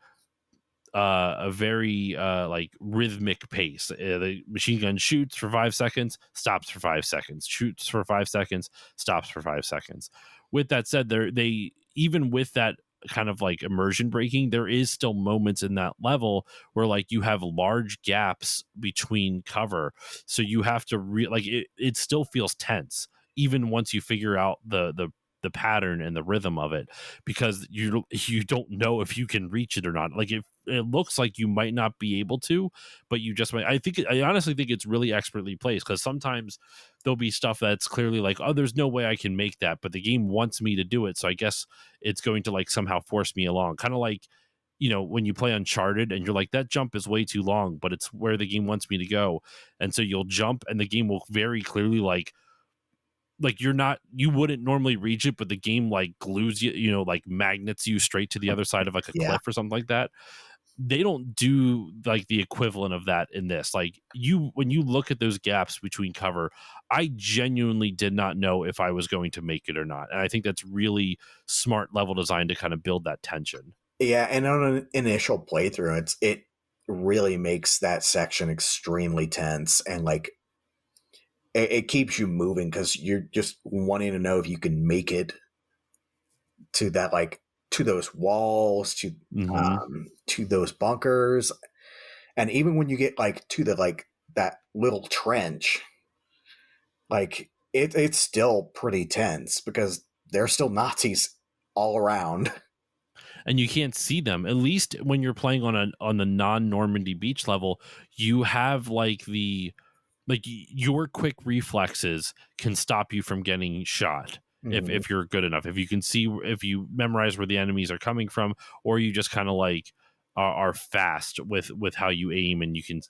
like rhythmic pace. The machine gun shoots for 5 seconds, stops for 5 seconds, shoots for 5 seconds, stops for 5 seconds. With that said, they even with that kind of like immersion breaking, there is still moments in that level where like you have large gaps between cover, so you have to like it still feels tense even once you figure out the pattern and the rhythm of it, because you don't know if you can reach it or not. Like it looks like you might not be able to, but you just might. I honestly think it's really expertly placed, because sometimes there'll be stuff that's clearly like, oh, there's no way I can make that, but the game wants me to do it, so I guess it's going to like somehow force me along. Kind of like, when you play Uncharted and you're like, that jump is way too long, but it's where the game wants me to go, and so you'll jump, and the game will very clearly like you wouldn't normally reach it, but the game like glues you, like magnets you straight to the other side of like a Yeah. cliff or something like that. They don't do like the equivalent of that in this. Like when you look at those gaps between cover, I genuinely did not know if I was going to make it or not. And I think that's really smart level design to kind of build that tension. Yeah, and on an initial playthrough, it really makes that section extremely tense, and like it keeps you moving because you're just wanting to know if you can make it to that, like to those walls, Hmm. to those bunkers, and even when you get like to the like that little trench, like it's still pretty tense because there's still Nazis all around. And you can't see them. At least when you're playing on the non-Normandy beach level, you have your quick reflexes can stop you from getting shot if Mhm. if you're good enough. If you can see, if you memorize where the enemies are coming from, or you just kind of like are fast with how you aim, and you can,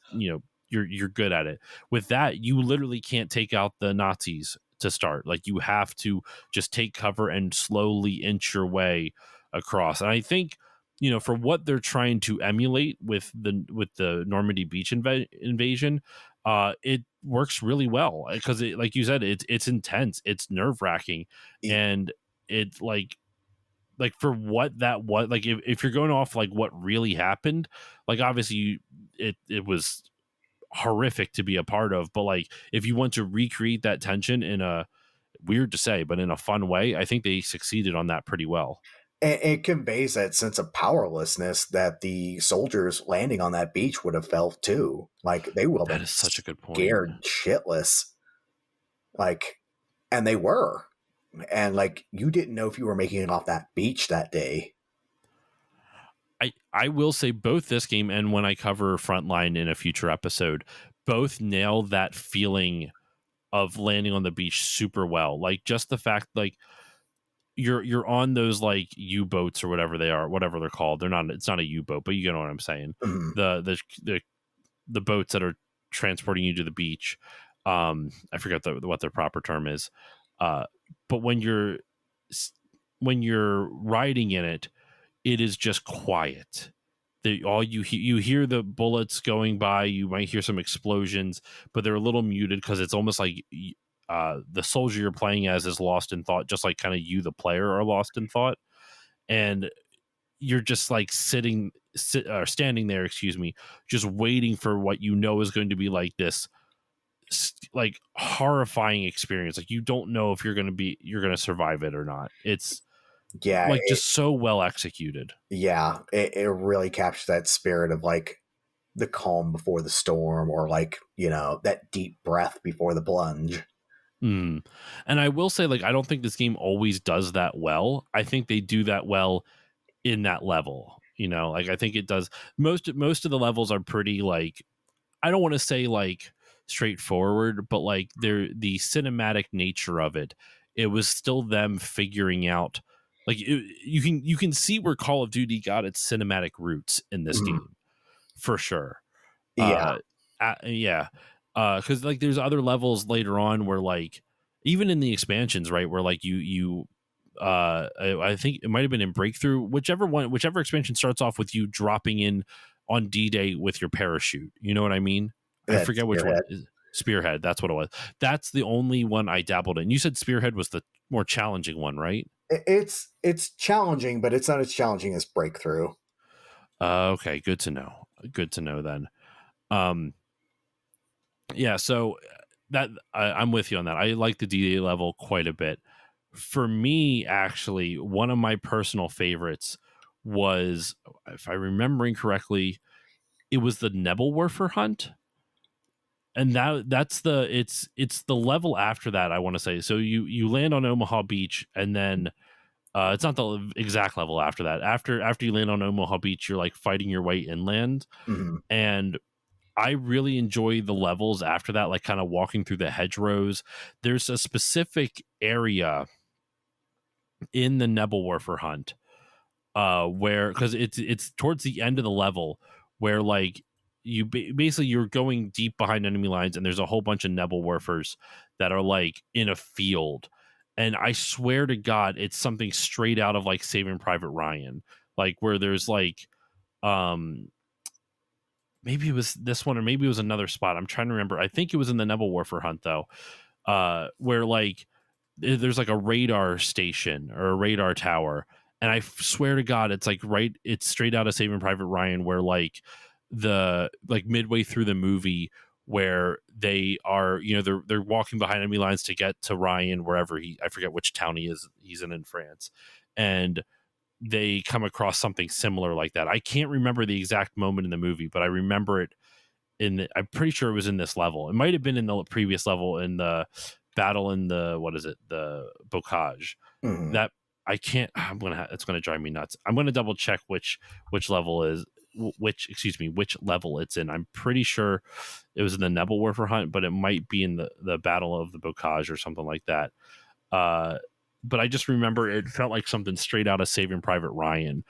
you're good at it. With that, you literally can't take out the Nazis to start. Like you have to just take cover and slowly inch your way across. And I think, for what they're trying to emulate with the Normandy beach invasion, it works really well, because like you said, it's intense, it's nerve wracking, E- and it like for what that was, like if you're going off like what really happened, like obviously it was horrific to be a part of, but like if you want to recreate that tension in a, weird to say, but in a fun way, I think they succeeded on that pretty well. And it conveys that sense of powerlessness that the soldiers landing on that beach would have felt too. Like they would have That been is such a good point. scared shitless. Like, and they were. And like, you didn't know if you were making it off that beach that day. I will say both this game and when I cover Frontline in a future episode, both nail that feeling of landing on the beach super well. Like just the fact, like, you're on those like U-boats or whatever they are, whatever they're called. It's not a U-boat, but you know what I'm saying. Mhm. The boats that are transporting you to the beach. I forget what their proper term is. But when you're riding in it, it is just quiet. All you hear the bullets going by. You might hear some explosions, but they're a little muted because it's almost like the soldier you're playing as is lost in thought, just like kind of you, the player, are lost in thought, and you're just like standing there, excuse me, just waiting for what you know is going to be like this like horrifying experience. Like you don't know if you're going to survive it or not. It's Yeah, like just so well executed. it really captures that spirit of like the calm before the storm, or like, that deep breath before the plunge. And I will say, like, I don't think this game always does that well. I think they do that well in that level. Like I think it does. Most of the levels are pretty like, I don't want to say like straightforward, but like the cinematic nature of it. It was still them figuring out. Like you can see where Call of Duty got its cinematic roots in this Mhm. game for sure. Yeah. Yeah, because like there's other levels later on where like even in the expansions, right, where like you I think it might have been in Breakthrough, whichever expansion starts off with you dropping in on D-Day with your parachute. You know what I mean? I That forget which one. spearhead. Spearhead, that's what it was. That's the only one I dabbled in. You said Spearhead was the more challenging one, right? It's challenging, but it's not as challenging as Breakthrough. Okay, good to know. Good to know then. Um, yeah, so I'm with you on that. I like the D-Day level quite a bit. For me, actually, one of my personal favorites was, if I'm remembering correctly, it was the Nebelwerfer hunt, and it's the level after that. I want to say so. You land on Omaha Beach, and then it's not the exact level after that. After you land on Omaha Beach, you're like fighting your way inland, Mhm. and I really enjoy the levels after that, like kind of walking through the hedgerows. There's a specific area in the Nebelwerfer hunt where, because it's towards the end of the level, where like basically you're going deep behind enemy lines, and there's a whole bunch of Nebelwerfers that are like in a field, and I swear to God, it's something straight out of like Saving Private Ryan, like where there's like um maybe it was this one or maybe it was another spot. I'm trying to remember. I think it was in the Nebelwerfer hunt though, where like there's like a radar station or a radar tower, and I swear to God, it's straight out of Saving Private Ryan, where like midway through the movie, where they are, they're walking behind enemy lines to get to Ryan wherever I forget which town he's in France, and they come across something similar like that. I can't remember the exact moment in the movie, but I remember it I'm pretty sure it was in this level. It might have been in the previous level in the battle in the, what is it? The Bocage. Mhm. That I can't, it's going to drive me nuts. I'm going to double check which level is, which level it's in. I'm pretty sure it was in the Nebelwerfer hunt, but it might be in the battle of the Bocage or something like that. Uh, but I just remember it felt like something straight out of Saving Private Ryan.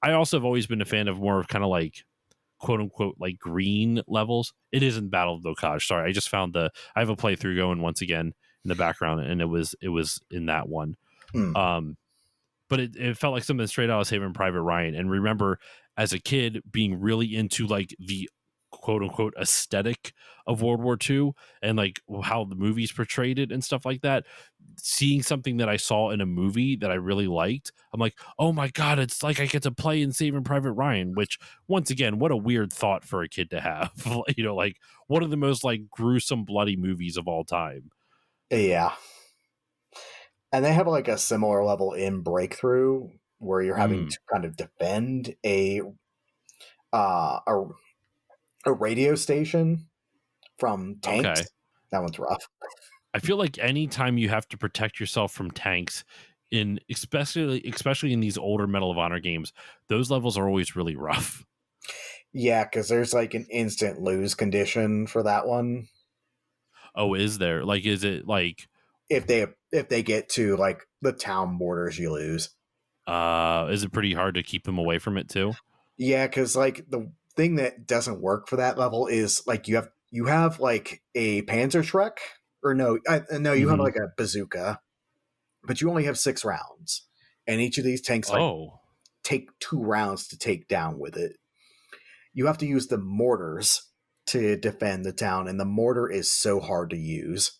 I also have always been a fan of more of kind of like quote unquote like green levels. It is in Battle of Bocage. Sorry, I just found I have a playthrough going once again in the background, and it was in that one. Mm. Um, but it felt like something straight out of Saving Private Ryan. And remember, as a kid, being really into like the quote unquote aesthetic of World War II and like how the movies portrayed it and stuff like that. Seeing something that I saw in a movie that I really liked, I'm like, oh my God, it's like I get to play in Saving Private Ryan, which once again, what a weird thought for a kid to have. Like one of the most like gruesome, bloody movies of all time. Yeah. And they have like a similar level in Breakthrough where you're having Mm, to kind of defend uh, a a radio station from tanks. okay. That one's rough. I feel like anytime you have to protect yourself from tanks, in especially in these older Medal of Honor games, those levels are always really rough. Yeah, because there's like an instant lose condition for that one. Oh, is there? Like, is it like If they get to like the town borders you lose. Is it pretty hard to keep them away from it too? Yeah, because like the thing that doesn't work for that level is like you have like a Panzerschreck, or no, you have Mm-hmm. like a bazooka, but you only have 6 rounds, and each of these tanks like Oh, take 2 rounds to take down with it. You have to use the mortars to defend the town, and the mortar is so hard to use.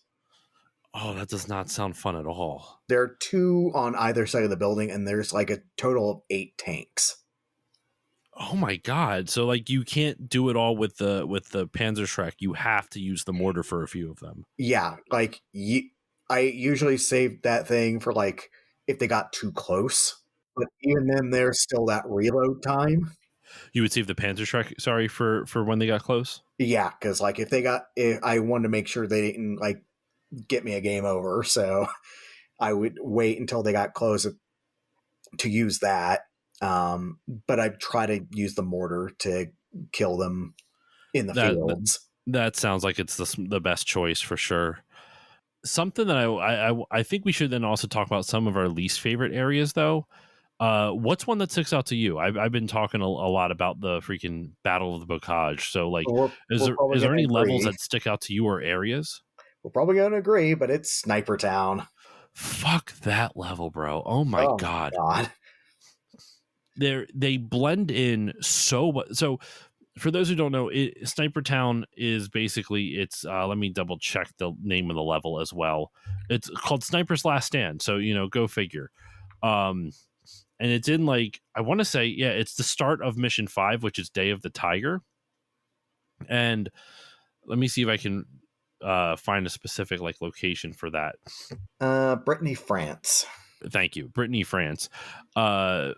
oh, that does not sound fun at all. There are 2 on either side of the building, and there's like a total of 8 tanks. Oh my god! So like you can't do it all with the Panzerschreck. You have to use the mortar for a few of them. Yeah, like I usually save that thing for like if they got too close. But even then, there's still that reload time. You would save the Panzerschreck, sorry, for when they got close. Yeah, because like if I wanted to make sure they didn't like get me a game over, so I would wait until they got close to use that. But I try to use the mortar to kill them in the That fields. that sounds like it's the best choice for sure. Something that I think we should then also talk about some of our least favorite areas though. What's one that sticks out to you? I've been talking a lot about the freaking Battle of the Bocage. So like, We're probably is there going to any levels agree. that stick out to you or areas? We're probably going to agree, but it's Sniper Town. Fuck that level, bro. Oh my Oh my god. god. They blend in so for those who don't know, Sniper Town is basically it's let me double check the name of the level as well. It's called Sniper's Last Stand, so go figure. And it's in like I want to say it's the start of mission 5, which is Day of the Tiger. And let me see if I can find a specific like location for that. Brittany, France. Thank you, Brittany, France. uh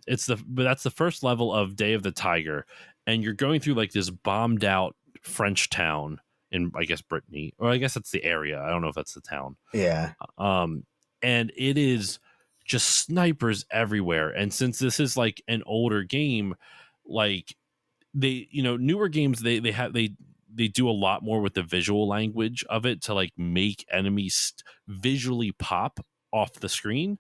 but that's the first level of Day of the Tiger, and you're going through like this bombed out French town in I guess Brittany, or I guess that's the area. I don't know if that's the town. Yeah. Um, and it is just snipers everywhere. And since this is like an older game, like they newer games they do a lot more with the visual language of it to like make enemies visually pop off the screen.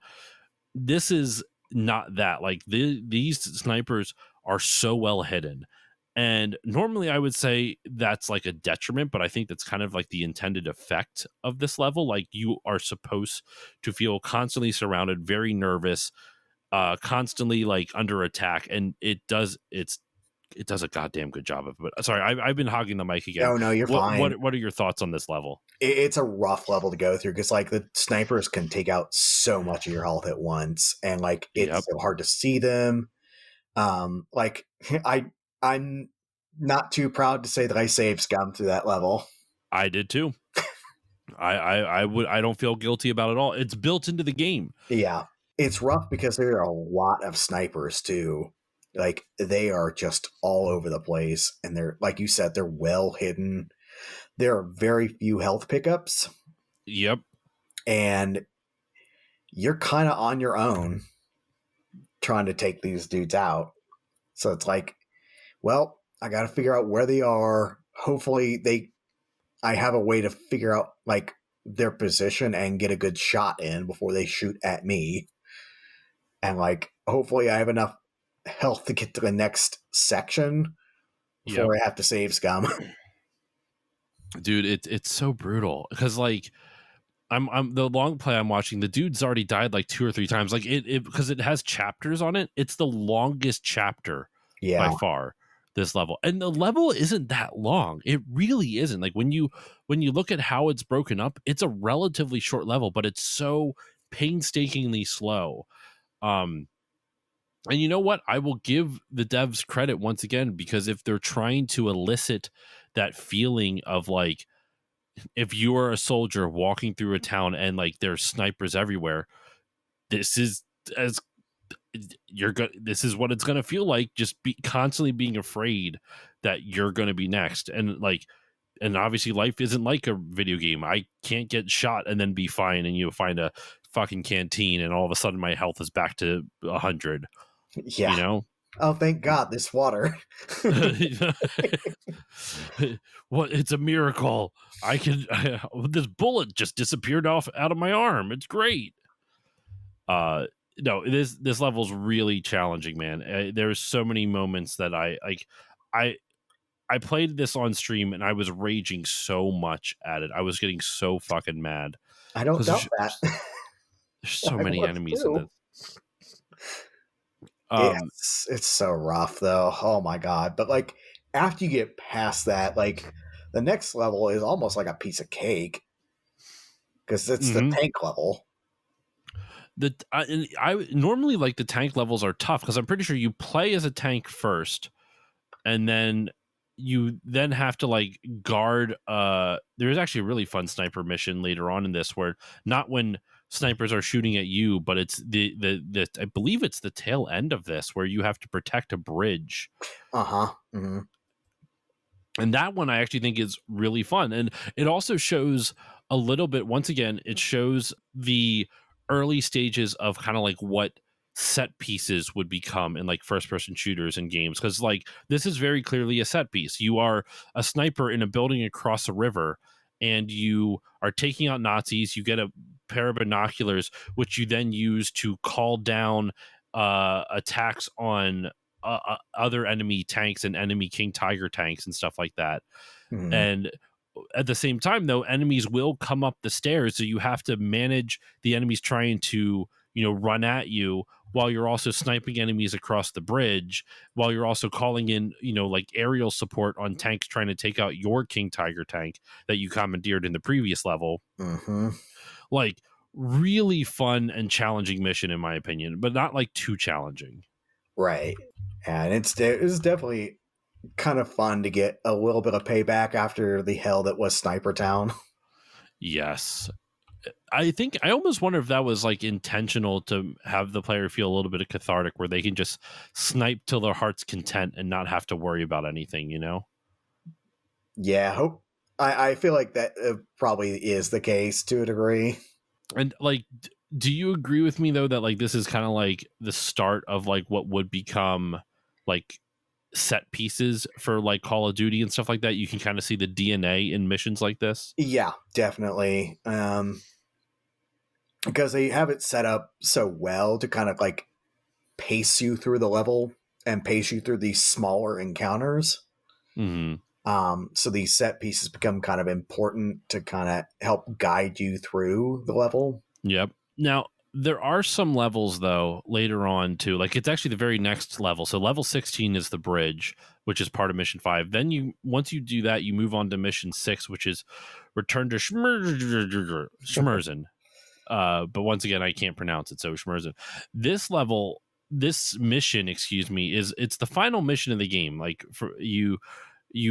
This is not that. Like these snipers are so well hidden, and normally I would say that's like a detriment, but I think that's kind of like the intended effect of this level. Like you are supposed to feel constantly surrounded, very nervous, constantly like under attack, and it does a goddamn good job of it. Sorry, I've been hogging the mic again. Oh no, you're what fine. what are your thoughts on this level? It's a rough level to go through because like the snipers can take out so much of your health at once, and like Yep. it's so hard to see them. Like I'm not too proud to say that I saved scum through that level. I did too. I don't feel guilty about it all. It's built into the game. Yeah, it's rough because there are a lot of snipers too. Like they are just all over the place, and they're like you said, they're well hidden. There are very few health pickups, Yep. and you're kind of on your own trying to take these dudes out. So it's like, well, I got to figure out where they are. Hopefully, I have a way to figure out like their position and get a good shot in before they shoot at me. And like, hopefully, I have enough health to get to the next section before I have to save scum. Dude, it's so brutal because like I'm the long play I'm watching. The dude's already died like 2 or 3 times. Like it because it has chapters on it. It's the longest chapter by Yeah. far, this level, and the level isn't that long. It really isn't. Like when you look at how it's broken up, it's a relatively short level, but it's so painstakingly slow. Um, and you know what? I will give the devs credit once again because if they're trying to elicit that feeling of like if you are a soldier walking through a town and like there's snipers everywhere, this is as this is what it's going to feel like, just be constantly being afraid that you're going to be next. And like and obviously life isn't like a video game. I can't get shot and then be fine and you find a fucking canteen and all of a sudden my health is back to 100. Yeah. Oh, thank God, this water. What? It's a miracle. This bullet just disappeared out of my arm. It's great. No, this level's really challenging, man. There's so many moments that I like. I I played this on stream and I was raging so much at it. I was getting so fucking mad I don't because doubt that. there's so I many was enemies in too. this. Um, It's so rough though. Oh my god! But like after you get past that, like the next level is almost like a piece of cake because it's the mhm. tank level. I normally like the tank levels are tough because I'm pretty sure you play as a tank first, and then you then have to like guard. There's actually a really fun sniper mission later on in this where not when snipers are shooting at you, but it's the I believe it's the tail end of this where you have to protect a bridge. Uh huh. Mm-hmm. And that one I actually think is really fun. And it also shows a little bit, once again, it shows the early stages of kind of like what set pieces would become in like first person shooters and games. Cause like this is very clearly a set piece. You are a sniper in a building across a river and you are taking out Nazis. You get a pair of binoculars, which you then use to call down attacks on other enemy tanks and enemy King Tiger tanks and stuff like that. Mm-hmm. And at the same time, though, enemies will come up the stairs, so you have to manage the enemies trying to run at you while you're also sniping enemies across the bridge, while you're also calling in like aerial support on tanks trying to take out your King Tiger tank that you commandeered in the previous level. Mm-hmm. Like really fun and challenging mission in my opinion, but not like too challenging. Right. And it's definitely kind of fun to get a little bit of payback after the hell that was Sniper Town. Yes. I think I almost wonder if that was like intentional to have the player feel a little bit of cathartic where they can just snipe till their heart's content and not have to worry about anything. Yeah, hope I feel like that probably is the case to a degree. And like, do you agree with me though that like this is kind of like the start of like what would become like set pieces for like Call of Duty and stuff like that? You can kind of see the DNA in missions like this. Yeah, definitely. Because they have it set up so well to kind of like pace you through the level and pace you through these smaller encounters. Mm-hmm. So these set pieces become kind of important to kind of help guide you through the level. Yep. Now, there are some levels though later on too. Like it's actually the very next level. So level 16 is the bridge, which is part of mission 5. Then once you do that, you move on to mission 6, which is return to Schmerzen. But once again, I can't pronounce it, so Schmerzen. This mission, excuse me, it's the final mission of the game. Like for you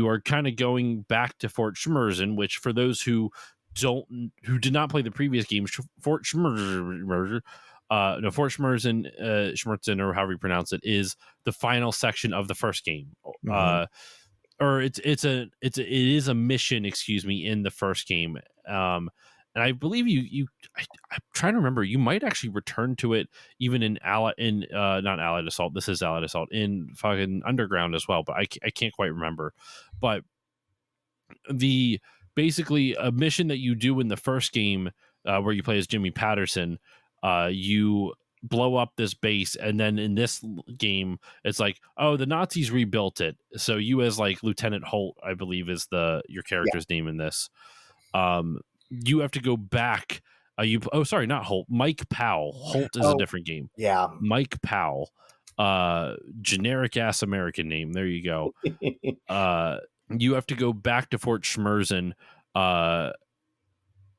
are kind of going back to Fort Schmerzen, which for those who did not play the previous game, Fort Schmerzen, no, Fort Schmerzen, Schmerzen, or however you pronounce it, is the final section of the first game. Mm-hmm. Or it is a mission, excuse me, in the first game. And I believe I'm trying to remember. You might actually return to it even in not Allied Assault. This is Allied Assault in fucking Underground as well, but I can't quite remember. But the basically a mission that you do in the first game where you play as Jimmy Patterson, you blow up this base, and then in this game it's like, oh, the Nazis rebuilt it, so you as like Lieutenant Holt, I believe is your Yeah. character's name in this, you have to go back. Sorry, not Holt, Mike Powell. Holt is a Oh, different game. yeah. Mike Powell, generic ass American name. There you go. You have to go back to Fort Schmerzen.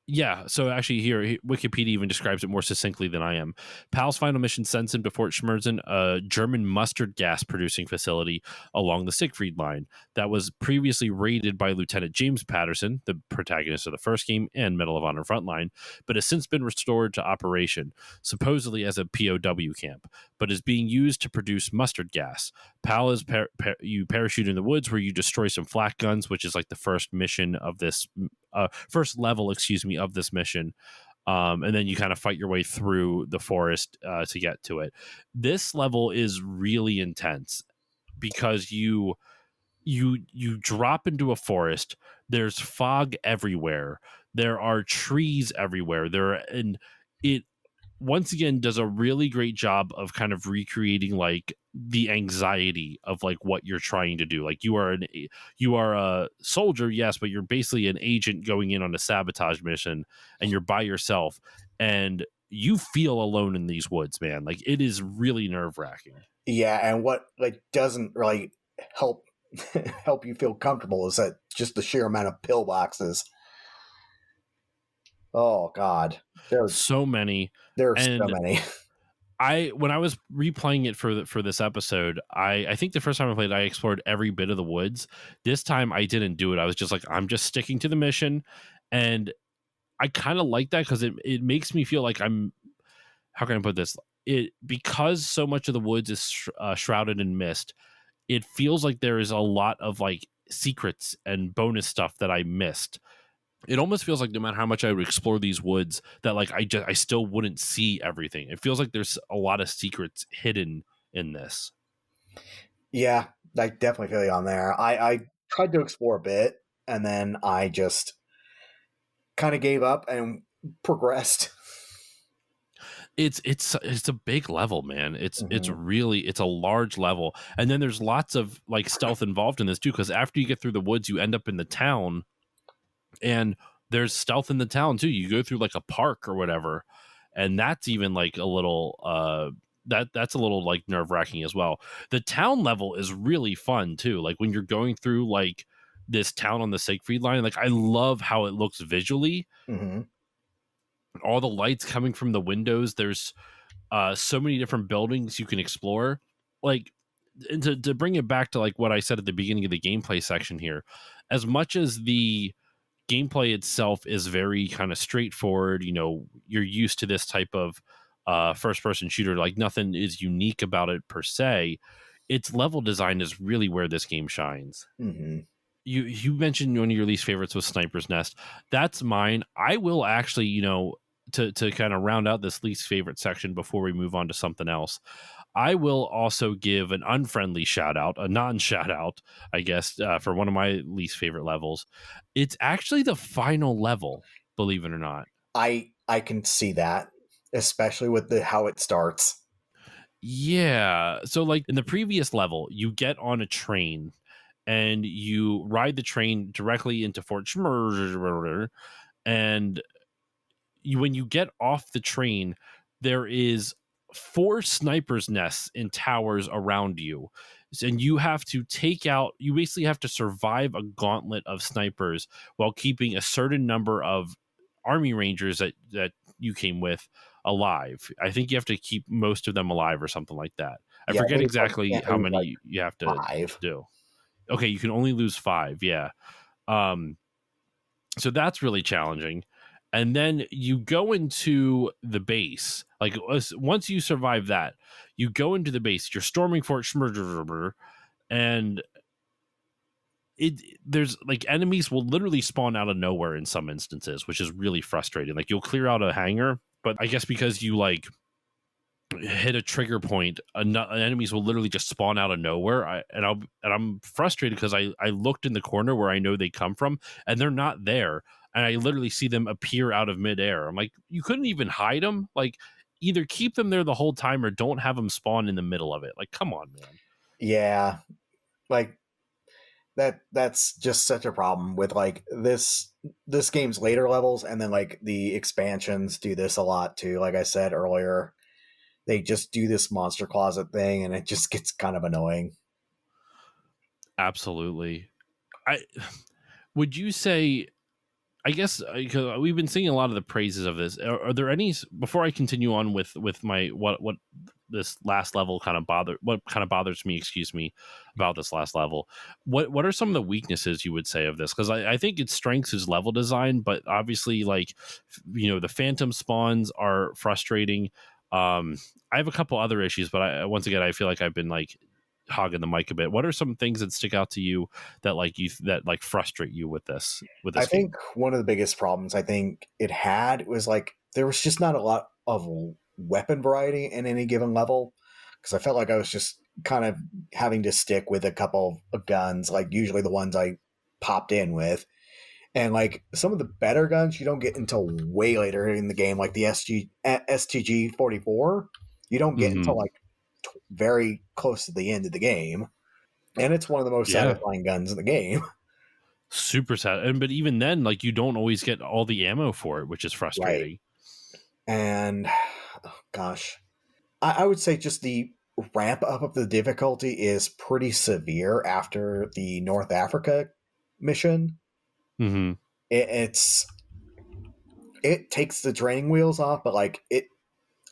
Yeah, so actually here, Wikipedia even describes it more succinctly than I am. Powell's final mission sends him to Fort Schmerzen, a German mustard gas producing facility along the Siegfried Line that was previously raided by Lieutenant James Patterson, the protagonist of the first game and Medal of Honor Frontline, but has since been restored to operation, supposedly as a POW camp, but is being used to produce mustard gas. Powell is you parachute in the woods where you destroy some flak guns, which is like the first mission of this first level, excuse me, of this mission. And then you kind of fight your way through the forest to get to it. This level is really intense because you drop into a forest. There's fog everywhere. There are trees everywhere. And it once again does a really great job of kind of recreating like the anxiety of like what you're trying to do. Like you are a soldier, yes, but you're basically an agent going in on a sabotage mission, and you're by yourself, and you feel alone in these woods, man. Like it is really nerve-wracking. Yeah, and what like doesn't really help help you feel comfortable is that just the sheer amount of pillboxes. Oh God, So many. there are so And many. when I was replaying it for this episode, I think the first time I played, I explored every bit of the woods. This time I didn't do it. I was just like, I'm just sticking to the mission, and I kind of like that because it makes me feel like I'm, how can I put this? It, because so much of the woods is shrouded in mist. It feels like there is a lot of like secrets and bonus stuff that I missed. It almost feels like no matter how much I would explore these woods, that like I still wouldn't see everything. It feels like there's a lot of secrets hidden in this. Yeah, I definitely feel you on there. I tried to explore a bit, and then I just kind of gave up and progressed. It's a big level, man. It's Mm-hmm. really, it's a large level, and then there's lots of like stealth involved in this too. Because after you get through the woods, you end up in the town, and there's stealth in the town too. You go through like a park or whatever, and that's even like a little that's a little like nerve-wracking as well. The town level is really fun too, like when you're going through like this town on the Siegfried line. Like I love how it looks visually, Mm-hmm. all the lights coming from the windows. There's so many different buildings you can explore, like, and to bring it back to like what I said at the beginning of the gameplay section here, as much as the gameplay itself is very kind of straightforward. You know, you're used to this type of first person shooter. Like nothing is unique about it per se. Its level design is really where this game shines. Mm-hmm. You mentioned one of your least favorites was Sniper's Nest. That's mine. I will actually, you know, to kind of round out this least favorite section before we move on to something else, I will also give an unfriendly shout out, a non shout out, I guess, for one of my least favorite levels. It's actually the final level, believe it or not. I can see that, especially with the how it starts. Yeah. So, like in the previous level, you get on a train and you ride the train directly into Fort Schmurr, and when you get off the train, there is 4 snipers nests in towers around you, and you have to take out, you basically have to survive a gauntlet of snipers while keeping a certain number of army rangers that you came with alive. I think you have to keep most of them alive or something like that. I Yeah, I forget think it's like you exactly can't how lose like many you have to 5. do. Okay, you can only lose 5, yeah. um so that's really challenging. And then you go into the base. Like once you survive that, you go into the base. You're storming Fort Schmurger, and it there's like enemies will literally spawn out of nowhere in some instances, which is really frustrating. Like you'll clear out a hangar, but I guess because you like hit a trigger point, enemies will literally just spawn out of nowhere. I'm frustrated because I looked in the corner where I know they come from, and they're not there, and I literally see them appear out of midair. I'm like, you couldn't even hide them. Like, either keep them there the whole time or don't have them spawn in the middle of it. Like, come on, man. Yeah, like that's just such a problem with like this game's later levels, and then like the expansions do this a lot too. Like I said earlier, they just do this monster closet thing, and it just gets kind of annoying. Absolutely. I would you say, I guess, because we've been seeing a lot of the praises of this. Are there any, before I continue on with my what this last level kind of bothers me, excuse me, about this last level? What are some of the weaknesses you would say of this? Because I think its strengths is level design, but obviously, like, you know, the phantom spawns are frustrating. I have a couple other issues, but once again, I feel like I've been like hogging the mic a bit. What are some things that stick out to you that like you that like frustrate you with I this game? think one of the biggest problems I think it had was like there was just not a lot of weapon variety in any given level, because I felt like I was just kind of having to stick with a couple of guns, like usually the ones I popped in with. And like some of the better guns, you don't get until way later in the game, like the STG 44. You don't get Hmm. until like very close to the end of the game, and it's one of the most Yeah. satisfying guns in the game. Super sad. And but even then, like, you don't always get all the ammo for it, which is Right. frustrating. And oh, gosh, I would say just the ramp up of the difficulty is pretty severe after the North Africa mission. Hmm. It's it takes the training wheels off, but like it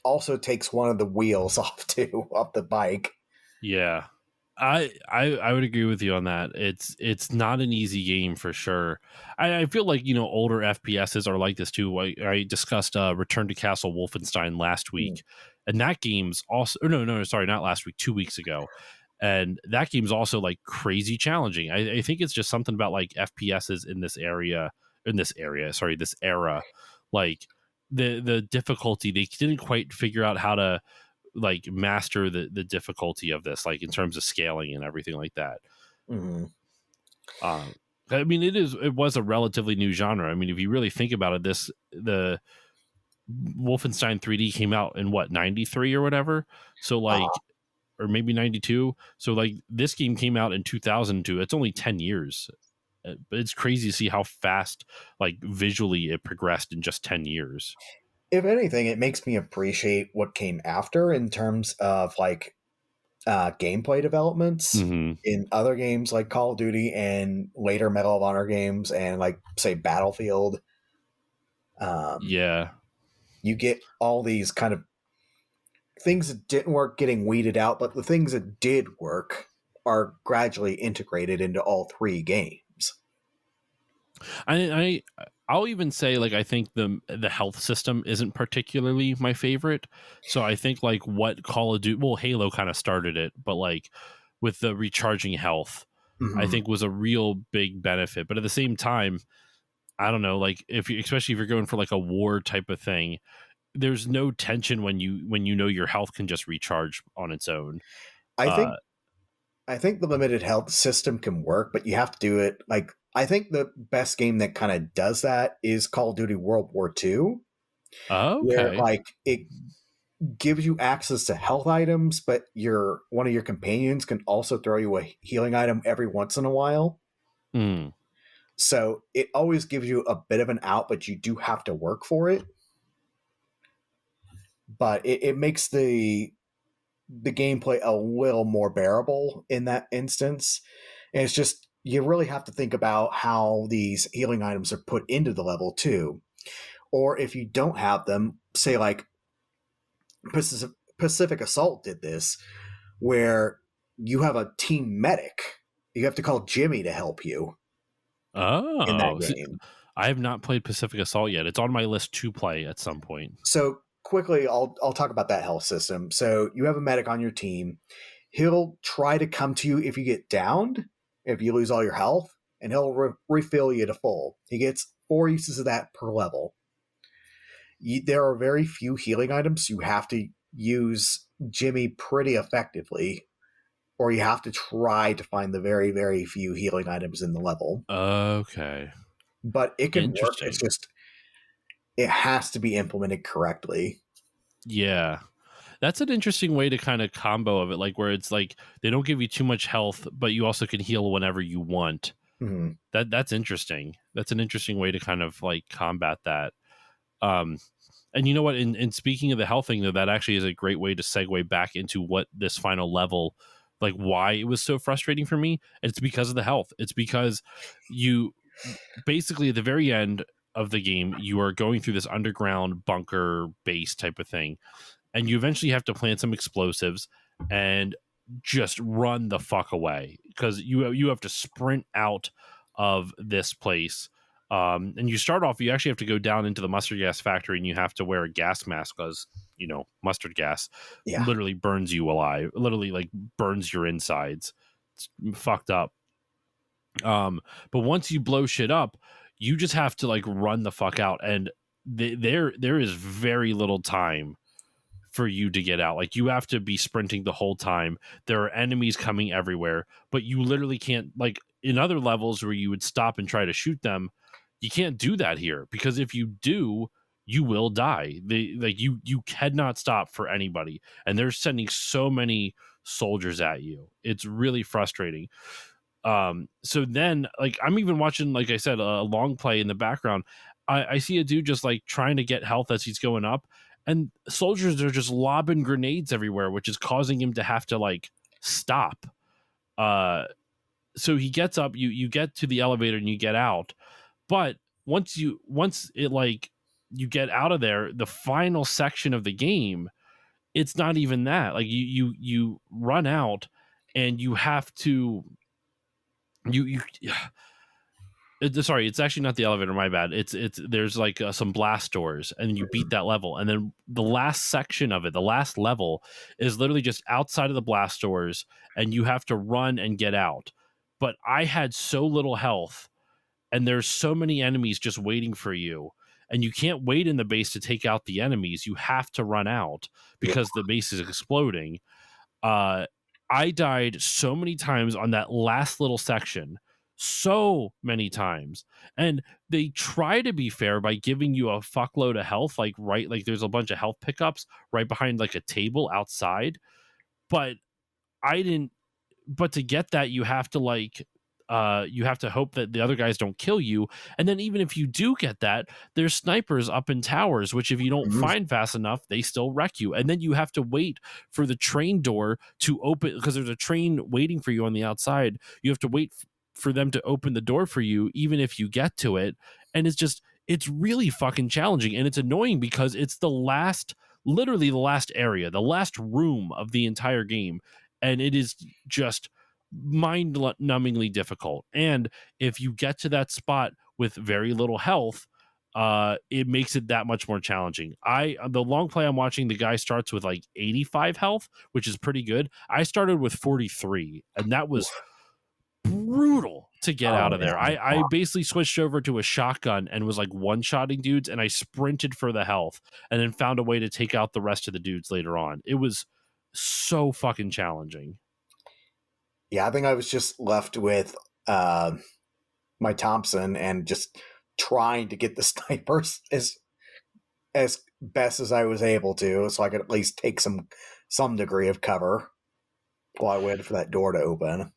also takes one of the wheels off too, off the bike. Yeah. I would agree with you on that. It's not an easy game for sure. I feel like, you know, older FPSs are like this too. I discussed Return to Castle Wolfenstein last Mm. week, and that game's also no, sorry, not last week, 2 weeks ago, and that game's also like crazy challenging. I think it's just something about like FPSs sorry, this era, like the difficulty, they didn't quite figure out how to like master the difficulty of this, like in terms of scaling and everything like that. Mm-hmm. um I mean, it was a relatively new genre. I mean, if you really think about it, the Wolfenstein 3D came out in what, 93 or whatever, so Uh, like, or maybe 92, so like this game came out in 2002. It's only 10 years. But it's crazy to see how fast, like, visually it progressed in just 10 years. if anything, it makes me appreciate what came after in terms of like gameplay developments Hmm. in other games like Call of Duty and later Medal of Honor games and like say Battlefield. Um, Yeah. you get all these kind of things that didn't work getting weeded out, but the things that did work are gradually integrated into all three games. I'll even say, like, I think the health system isn't particularly my favorite. So I think like what Call of Duty, well, Halo kind of started it, but like with the recharging health, I Mm-hmm. think was a real big benefit. But at the same time, I don't know, like if you, especially if you're going for like a war type of thing, there's no tension when you know your health can just recharge on its own. I Uh, think I think the limited health system can work, but you have to do it like I think the best game that kind of does that is Call of Duty World War II, where okay. like it gives you access to health items, but your one of your companions can also throw you a healing item every once in a while. Mm. So it always gives you a bit of an out, but you do have to work for it. But it makes the gameplay a little more bearable in that instance. And it's just you really have to think about how these healing items are put into the level too. Or if you don't have them, say like Pacific Assault did this, where you have a team medic. You have to call Jimmy to help you in that Oh, see, game. I have not played Pacific Assault yet. It's on my list to play at some point. So quickly, I'll talk about that health system. So you have a medic on your team. He'll try to come to you if you get downed, if you lose all your health, and he'll refill you to full. He gets 4 uses of that per level. There are very few healing items. You have to use Jimmy pretty effectively, or you have to try to find the very, very few healing items in the level. Okay. But it can work. It's Interesting. just, it has to be implemented correctly. Yeah. That's an interesting way to kind of combo of it, like where it's like they don't give you too much health, but you also can heal whenever you want. Mhm. That's interesting. That's an interesting way to kind of like combat that. Um, and you know what? In speaking of the health thing, though, that actually is a great way to segue back into what this final level, like why it was so frustrating for me. It's because of the health. It's because you basically at the very end of the game, you are going through this underground bunker base type of thing, and you eventually have to plant some explosives and just run the fuck away because you have to sprint out of this place. And you start off, you actually have to go down into the mustard gas factory and you have to wear a gas mask because, you know, mustard gas Yeah. literally burns you alive, literally like burns your insides. It's fucked up. But once you blow shit up, you just have to like run the fuck out. And there is very little time for you to get out. Like you have to be sprinting the whole time. There are enemies coming everywhere, but you literally can't, like in other levels where you would stop and try to shoot them, You can't do that here, because if you do, you will die. You cannot stop for anybody, and they're sending so many soldiers at you. It's really frustrating. So then, like, I'm even watching, like I said, a long play in the background. I see a dude just like trying to get health as he's going up, and soldiers are just lobbing grenades everywhere, which is causing him to have to like stop. So he gets up, you get to the elevator and you get out, but once it like you get out of there, the final section of the game, it's not even that. Like you run out, and you have to you sorry, it's actually not the elevator, my bad. It's there's like some blast doors, and you beat that level, and then the last section of it, the last level, is literally just outside of the blast doors, and you have to run and get out. But I had so little health, and there's so many enemies just waiting for you, and you can't wait in the base to take out the enemies. You have to run out because the base is exploding. I died so many times on that last little section, so many times. And they try to be fair by giving you a fuckload of health, like right, like there's a bunch of health pickups right behind like a table outside. But I didn't. But to get that, you have to hope that the other guys don't kill you. And then even if you do get that, there's snipers up in towers, which if you don't find fast enough, they still wreck you. And then you have to wait for the train door to open, because there's a train waiting for you on the outside. You have to wait for them to open the door for you, even if you get to it. And it's really fucking challenging. And it's annoying because it's literally the last area, the last room of the entire game. And it is just mind-numbingly difficult. And if you get to that spot with very little health, it makes it that much more challenging. The long play I'm watching, the guy starts with like 85 health, which is pretty good. I started with 43, and that was brutal to get out of there. I basically switched over to a shotgun and was like one-shotting dudes, and I sprinted for the health, and then found a way to take out the rest of the dudes later on. It was so fucking challenging. Yeah, I think I was just left with my Thompson and just trying to get the snipers as best as I was able to, so I could at least take some degree of cover while I waited for that door to open.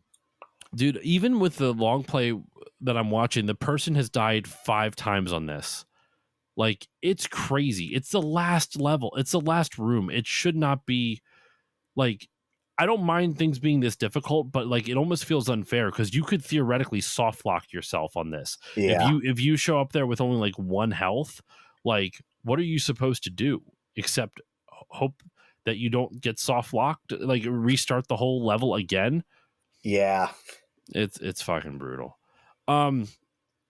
Dude, even with the long play that I'm watching, the person has died 5 times on this. Like, it's crazy. It's the last level. It's the last room. It should not be like, I don't mind things being this difficult, but like it almost feels unfair because you could theoretically soft lock yourself on this. Yeah. If you show up there with only like 1 health, like what are you supposed to do except hope that you don't get soft locked, like restart the whole level again? Yeah. It's fucking brutal.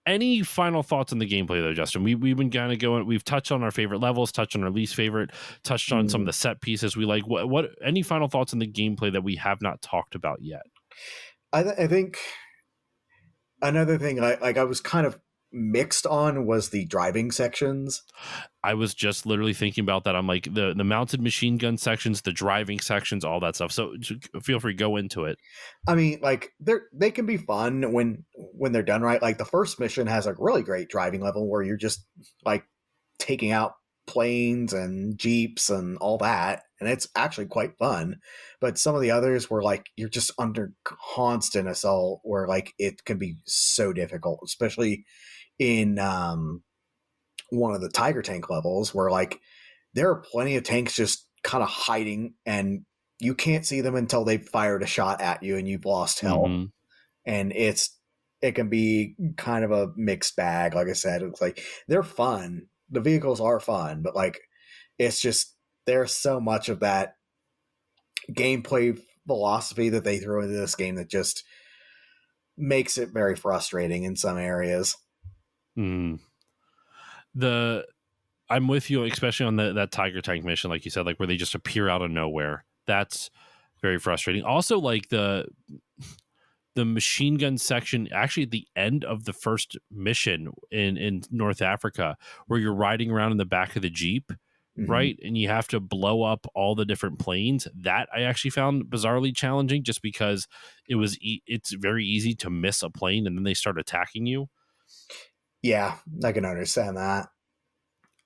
Any final thoughts on the gameplay though, Justin? We've been kind of going. We've touched on our favorite levels, touched on our least favorite, touched on some of the set pieces we like. What? Any final thoughts on the gameplay that we have not talked about yet? I think another thing I was kind of mixed on was the driving sections. I was just literally thinking about that. I'm like the mounted machine gun sections, the driving sections, all that stuff. So feel free, go into it. I mean, like they can be fun when they're done right. Like the first mission has a really great driving level where you're just like taking out planes and jeeps and all that, and it's actually quite fun. But some of the others were like you're just under constant assault, where like it can be so difficult, especially in one of the Tiger tank levels where like there are plenty of tanks just kind of hiding and you can't see them until they've fired a shot at you and you've lost health. And it can be kind of a mixed bag. Like I said, it's like they're fun. The vehicles are fun, but like it's just there's so much of that gameplay philosophy that they throw into this game that just makes it very frustrating in some areas. I'm with you, especially on that Tiger tank mission, like you said, like where they just appear out of nowhere. That's very frustrating. Also, like the machine gun section, actually at the end of the first mission in North Africa, where you're riding around in the back of the Jeep, right? And you have to blow up all the different planes. That I actually found bizarrely challenging, just because it's very easy to miss a plane and then they start attacking you. Yeah, I can understand that.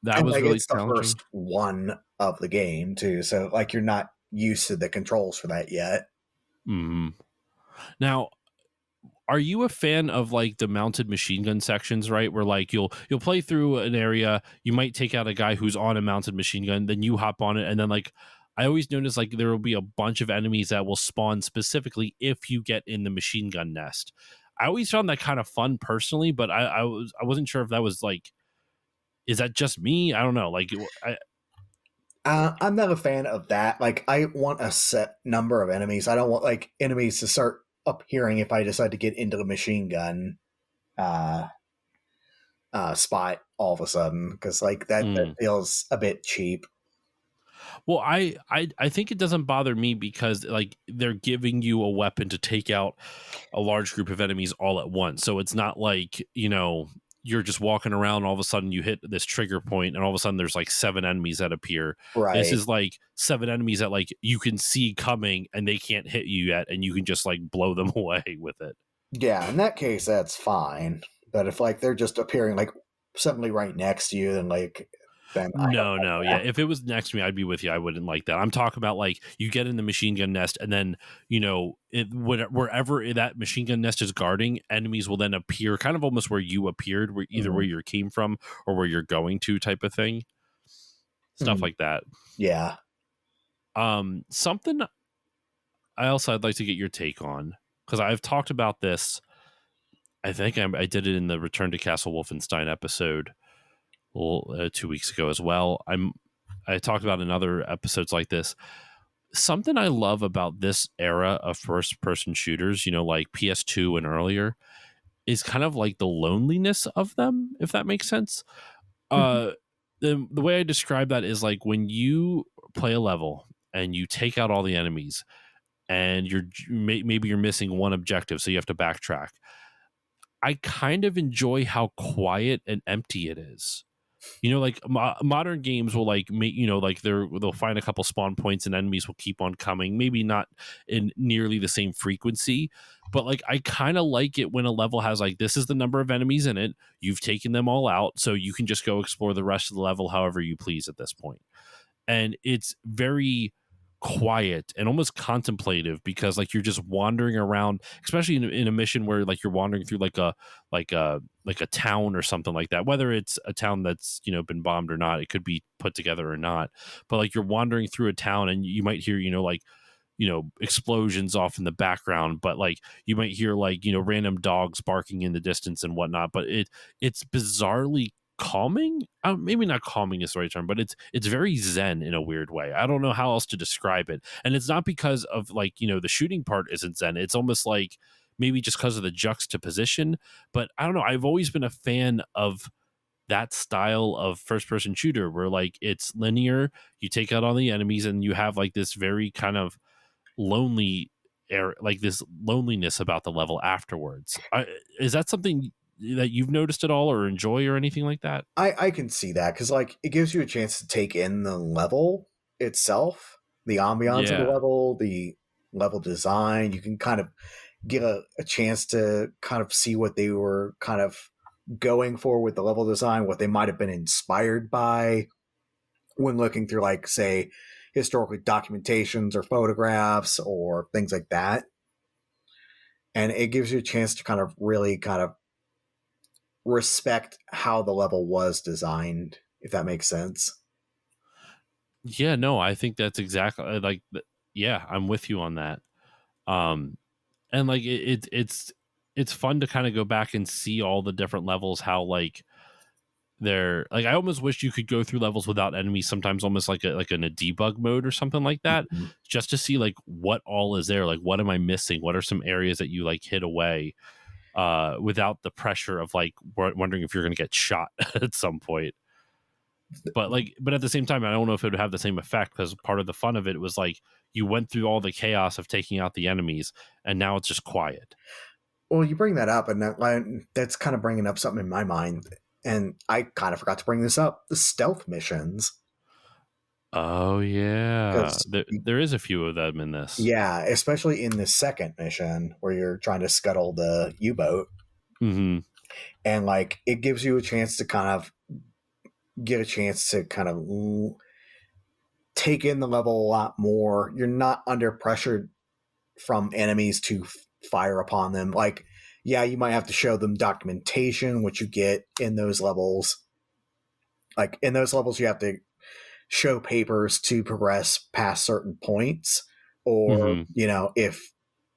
That And was like really it's the challenging. first one of the game too, so like you're not used to the controls for that yet. Hmm. Now, are you a fan of like the mounted machine gun sections, right? Where like you'll play through an area, you might take out a guy who's on a mounted machine gun, then you hop on it, and then like I always notice like there will be a bunch of enemies that will spawn specifically if you get in the machine gun nest. I always found that kind of fun personally, but I wasn't sure if that was like, is that just me? I don't know. Like I'm not a fan of that. Like, I want a set number of enemies. I don't want like enemies to start appearing if I decide to get into the machine gun uh, spot all of a sudden, because like that mm. feels a bit cheap. Well, I think it doesn't bother me because like they're giving you a weapon to take out a large group of enemies all at once. So it's not like, you're just walking around, all of a sudden you hit this trigger point and all of a sudden there's like seven enemies that appear. This Right. is like seven enemies that like you can see coming and they can't hit you yet and you can just like blow them away with it. Yeah, in that case, that's fine. But if like they're just appearing like suddenly right next to you, then I don't No. like Yeah. that. If it was next to me, I'd be with you. I wouldn't like that. I'm talking about like you get in the machine gun nest and then, wherever that machine gun nest is guarding, enemies will then appear kind of almost where you appeared, where either where Mhm. you came from or where you're going to type of thing. Stuff Mhm. like that. Yeah. Something I'd like to get your take on because I've talked about this. I think I did it in the Return to Castle Wolfenstein episode 2 weeks ago as well. I talked about in other episodes like this. Something I love about this era of first person shooters, like PS2 and earlier, is kind of like the loneliness of them, if that makes sense. Mhm. Uh, the way I describe that is like when you play a level and you take out all the enemies and maybe you're missing one objective, so you have to backtrack. I kind of enjoy how quiet and empty it is. Like modern games will like make like they'll find a couple spawn points and enemies will keep on coming. Maybe not in nearly the same frequency, but like I kind of like it when a level has like this is the number of enemies in it. You've taken them all out, so you can just go explore the rest of the level however you please at this point. And it's very quiet and almost contemplative because like you're just wandering around, especially in a mission where like you're wandering through like a town or something like that, whether it's a town that's been bombed or not, it could be put together or not, but like you're wandering through a town and you might hear like explosions off in the background, but like you might hear like random dogs barking in the distance and whatnot, but it's bizarrely calming. Maybe not calming is the right term, but it's very zen in a weird way. I don't know how else to describe it, and it's not because of like the shooting part isn't zen. It's almost like maybe just because of the juxtaposition, but I don't know, I've always been a fan of that style of first person shooter where like it's linear, you take out all the enemies and you have like this very kind of lonely air, like this loneliness about the level afterwards. Is that something that you've noticed at all or enjoy or anything like that? I can see that because like it gives you a chance to take in the level itself, the ambiance of the Yeah. level, the level design. You can kind of get a chance to kind of see what they were kind of going for with the level design, what they might have been inspired by when looking through, like, say, historical documentations or photographs or things like that. And it gives you a chance to kind of really kind of respect how the level was designed, if that makes sense. Yeah, no, I think that's exactly yeah, I'm with you on that. Um and like it's fun to kind of go back and see all the different levels, how like they're like I almost wish you could go through levels without enemies sometimes, almost like in a debug mode or something like that, Mhm. just to see like what all is there, like what am I missing, what are some areas that you like hid away without the pressure of like wondering if you're going to get shot at some point. But at the same time, I don't know if it would have the same effect because part of the fun of it was like you went through all the chaos of taking out the enemies and now it's just quiet. Well, you bring that up, and that's kind of bringing up something in my mind. And I kind of forgot to bring this up: the stealth missions. Oh yeah, Because, there is a few of them in this. yeah, especially in the second mission where you're trying to scuttle the U boat. Hmm. And like it gives you a chance to kind of get a chance to kind of take in the level a lot more. You're not under pressure from enemies to fire upon them. Like, yeah, you might have to show them documentation, which you get in those levels. Like in those levels, you have to show papers to progress past certain points, or Mm-hmm. if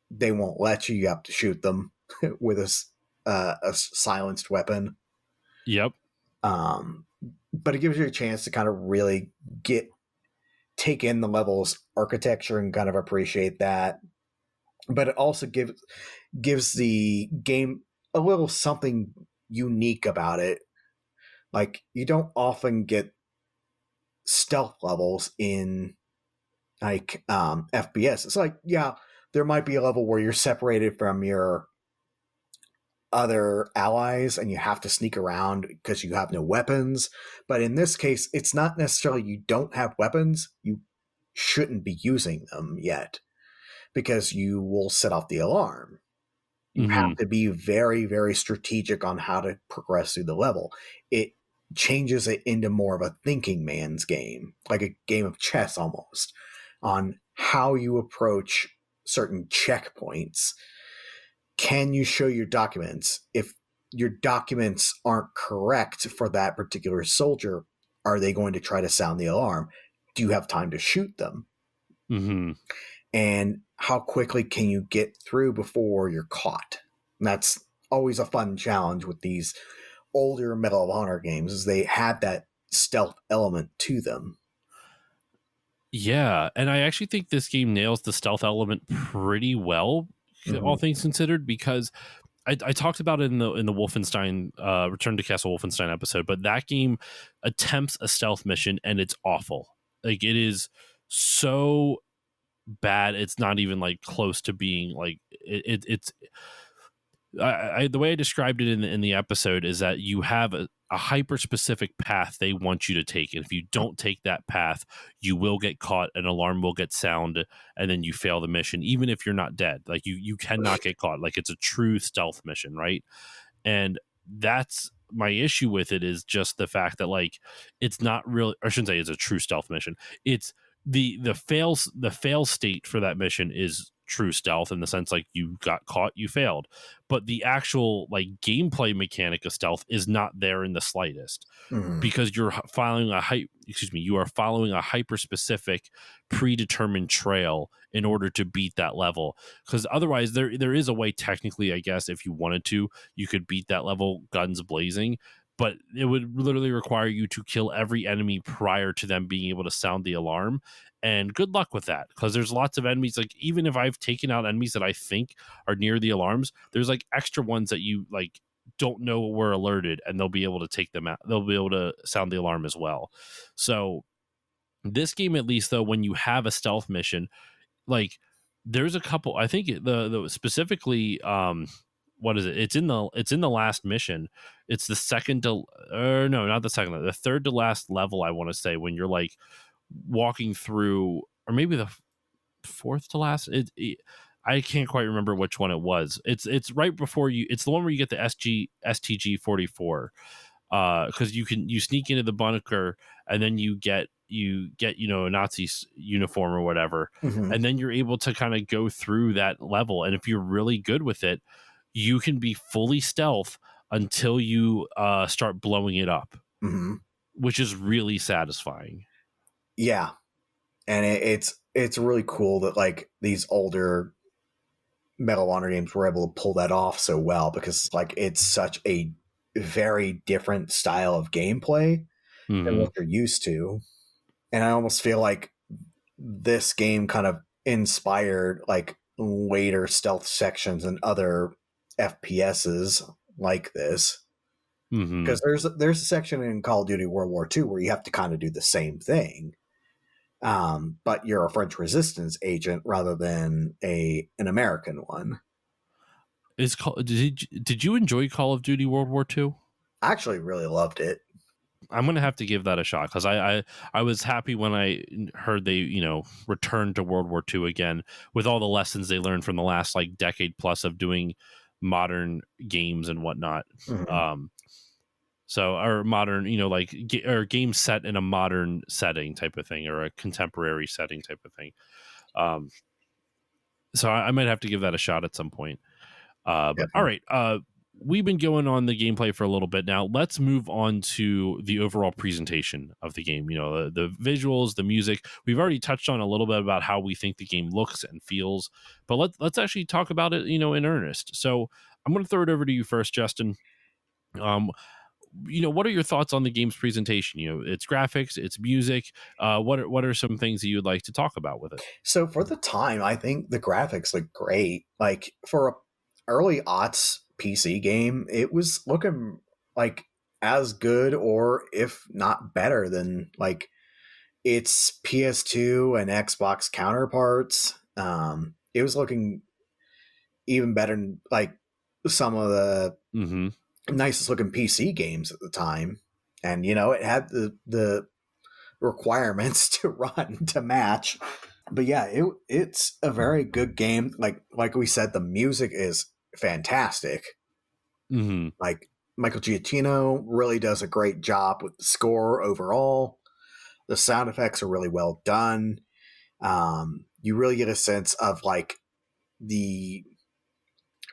they won't let you, you have to shoot them with a silenced weapon. Yep. But it gives you a chance to kind of really take in the level's architecture and kind of appreciate that. But it also gives the game a little something unique about it. Like you don't often get stealth levels in like FPS. It's like, yeah, there might be a level where you're separated from your other allies and you have to sneak around because you have no weapons. But in this case, it's not necessarily you don't have weapons. You shouldn't be using them yet because you will set off the alarm. You Mm-hmm. have to be very, very strategic on how to progress through the level. It changes it into more of a thinking man's game, like a game of chess almost, on how you approach certain checkpoints. Can you show your documents? If your documents aren't correct for that particular soldier, are they going to try to sound the alarm? Do you have time to shoot them? Mm-hmm. And how quickly can you get through before you're caught? And that's always a fun challenge with these older Medal of Honor games, is they had that stealth element to them. Yeah, and I actually think this game nails the stealth element pretty well, Mm-hmm. all things considered, because I talked about it in the Wolfenstein Return to Castle Wolfenstein episode, but that game attempts a stealth mission and it's awful. Like it is so bad, it's not even like close to being like it's. The way I described it in the episode is that you have a hyper specific path they want you to take, and if you don't take that path, you will get caught. An alarm will get sound, and then you fail the mission, even if you're not dead. Like you cannot get caught. Like it's a true stealth mission, right? And that's my issue with it, is just the fact that like it's not really, I shouldn't say it's a true stealth mission. It's the fail state for that mission is true stealth, in the sense like you got caught, you failed, but the actual like gameplay mechanic of stealth is not there in the slightest, Mm-hmm. because you are following a hyper specific predetermined trail in order to beat that level. Because otherwise there is a way, technically, I guess, if you wanted to, you could beat that level guns blazing, but it would literally require you to kill every enemy prior to them being able to sound the alarm. And good luck with that, because there's lots of enemies, like even if I've taken out enemies that I think are near the alarms, there's like extra ones that you like don't know were alerted, and they'll be able to take them out. They'll be able to sound the alarm as well. So this game, at least though, when you have a stealth mission, like there's a couple, I think the specifically what is it, it's in the last mission. It's the second to, or no, not the second, the third to last level, I want to say, when you're like walking through, or maybe the fourth to last. I can't quite remember which one it was. It's right before you. It's the one where you get the STG 44, because you sneak into the bunker, and then you get a Nazi uniform or whatever, Mm-hmm. and then you're able to kind of go through that level. And if you're really good with it, you can be fully stealth until you start blowing it up, Mm-hmm. which is really satisfying. Yeah, and it's really cool that like these older Medal of Honor games were able to pull that off so well, because like it's such a very different style of gameplay than Hmm. what you're used to. And I almost feel like this game kind of inspired like later stealth sections and other FPSs like this. Hmm. Because there's a section in Call of Duty World War II where you have to kind of do the same thing, but you're a French resistance agent rather than an American one. Did you enjoy Call of Duty World War II? I actually really loved it. I'm gonna have to give that a shot, because I was happy when I heard they returned to World War II again, with all the lessons they learned from the last like decade plus of doing modern games and whatnot. Mhm. Um, so, or modern, like or games set in a modern setting type of thing, or a contemporary setting type of thing. Um, so I might have to give that a shot at some point. But all Definitely. right, we've been going on the gameplay for a little bit now. Let's move on to the overall presentation of the game. The visuals, the music. We've already touched on a little bit about how we think the game looks and feels, but let's actually talk about it, in earnest. So I'm going to throw it over to you first, Justin. Um, what are your thoughts on the game's presentation? Its graphics, its music. What are some things that you would like to talk about with it? So for the time, I think the graphics look great. Like for a early aughts PC game, it was looking like as good or if not better than like its PS2 and Xbox counterparts. It was looking even better than like some of the Mm-hmm. nicest looking PC games at the time. And it had the requirements to run to match. But yeah, it's a very good game. Like we said, the music is fantastic. Mm-hmm. Like Michael Giacchino really does a great job with the score overall. The sound effects are really well done. You really get a sense of like the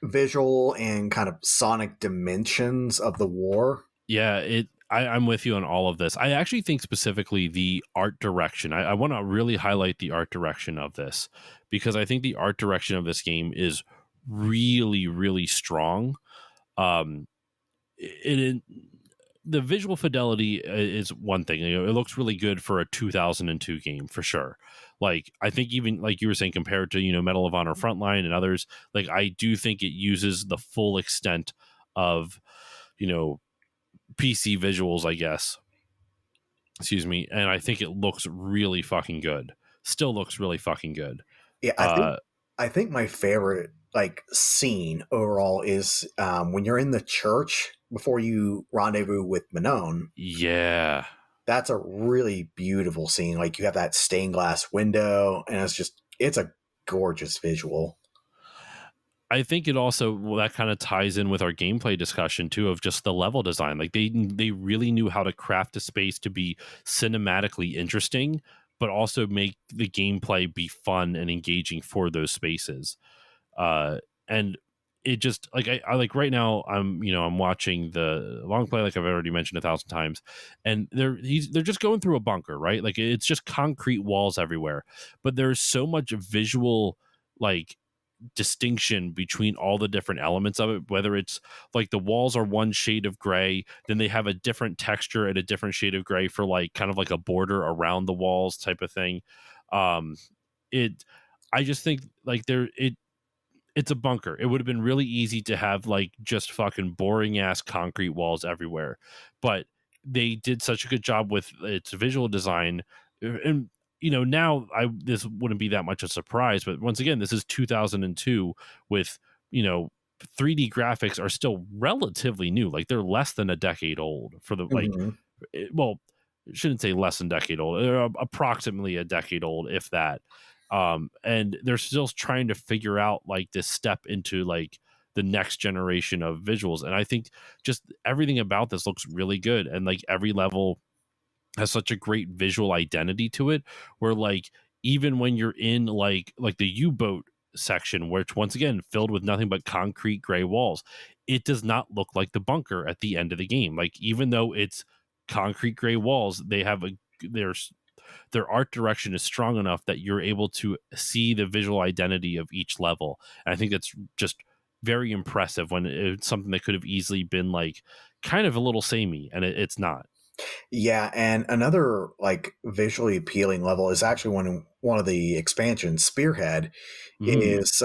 visual and kind of sonic dimensions of the war. Yeah, I'm with you on all of this. I actually think specifically the art direction. I want to really highlight the art direction of this because I think the art direction of this game is really, really strong. Um, it the visual fidelity is one thing. It looks really good for a 2002 game for sure. Like I think even like you were saying, compared to Medal of Honor Frontline and others, like I do think it uses the full extent of you know PC visuals, I guess. Excuse me. And I think it looks really fucking good. Still looks really fucking good. Yeah, Uh, I think my favorite like scene overall is when you're in the church before you rendezvous with Manon. yeah. That's a really beautiful scene. Like you have that stained glass window, and it's a gorgeous visual. I think it also that kind of ties in with our gameplay discussion too of just the level design. Like they really knew how to craft a space to be cinematically interesting, but also make the gameplay be fun and engaging for those spaces. And it just like I like right now I'm watching the long play like I've already mentioned 1,000 times, and they're just going through a bunker, right? Like it's just concrete walls everywhere, but there's so much visual like distinction between all the different elements of it, whether it's like the walls are one shade of gray, then they have a different texture and a different shade of gray for like kind of like a border around the walls type of thing. um it I just think like it's a bunker. It would have been really easy to have like just fucking boring ass concrete walls everywhere, but they did such a good job with its visual design. And now this wouldn't be that much a surprise, but once again, this is 2002 with, you know, 3D graphics are still relatively new. Like they're less than a decade old for the like, Mm-hmm. well, shouldn't say less than decade old. They're approximately a decade old, if that. And they're still trying to figure out like this step into like the next generation of visuals. And I think just everything about this looks really good, and like every level has such a great visual identity to it. Where like even when you're in like the U-boat section, which once again filled with nothing but concrete gray walls, it does not look like the bunker at the end of the game. Like even though it's concrete gray walls, they have their art direction is strong enough that you're able to see the visual identity of each level. And I think that's just very impressive when it's something that could have easily been like kind of a little samey, and it's not. Yeah, and another like visually appealing level is actually one of the expansions, Spearhead, Mm. is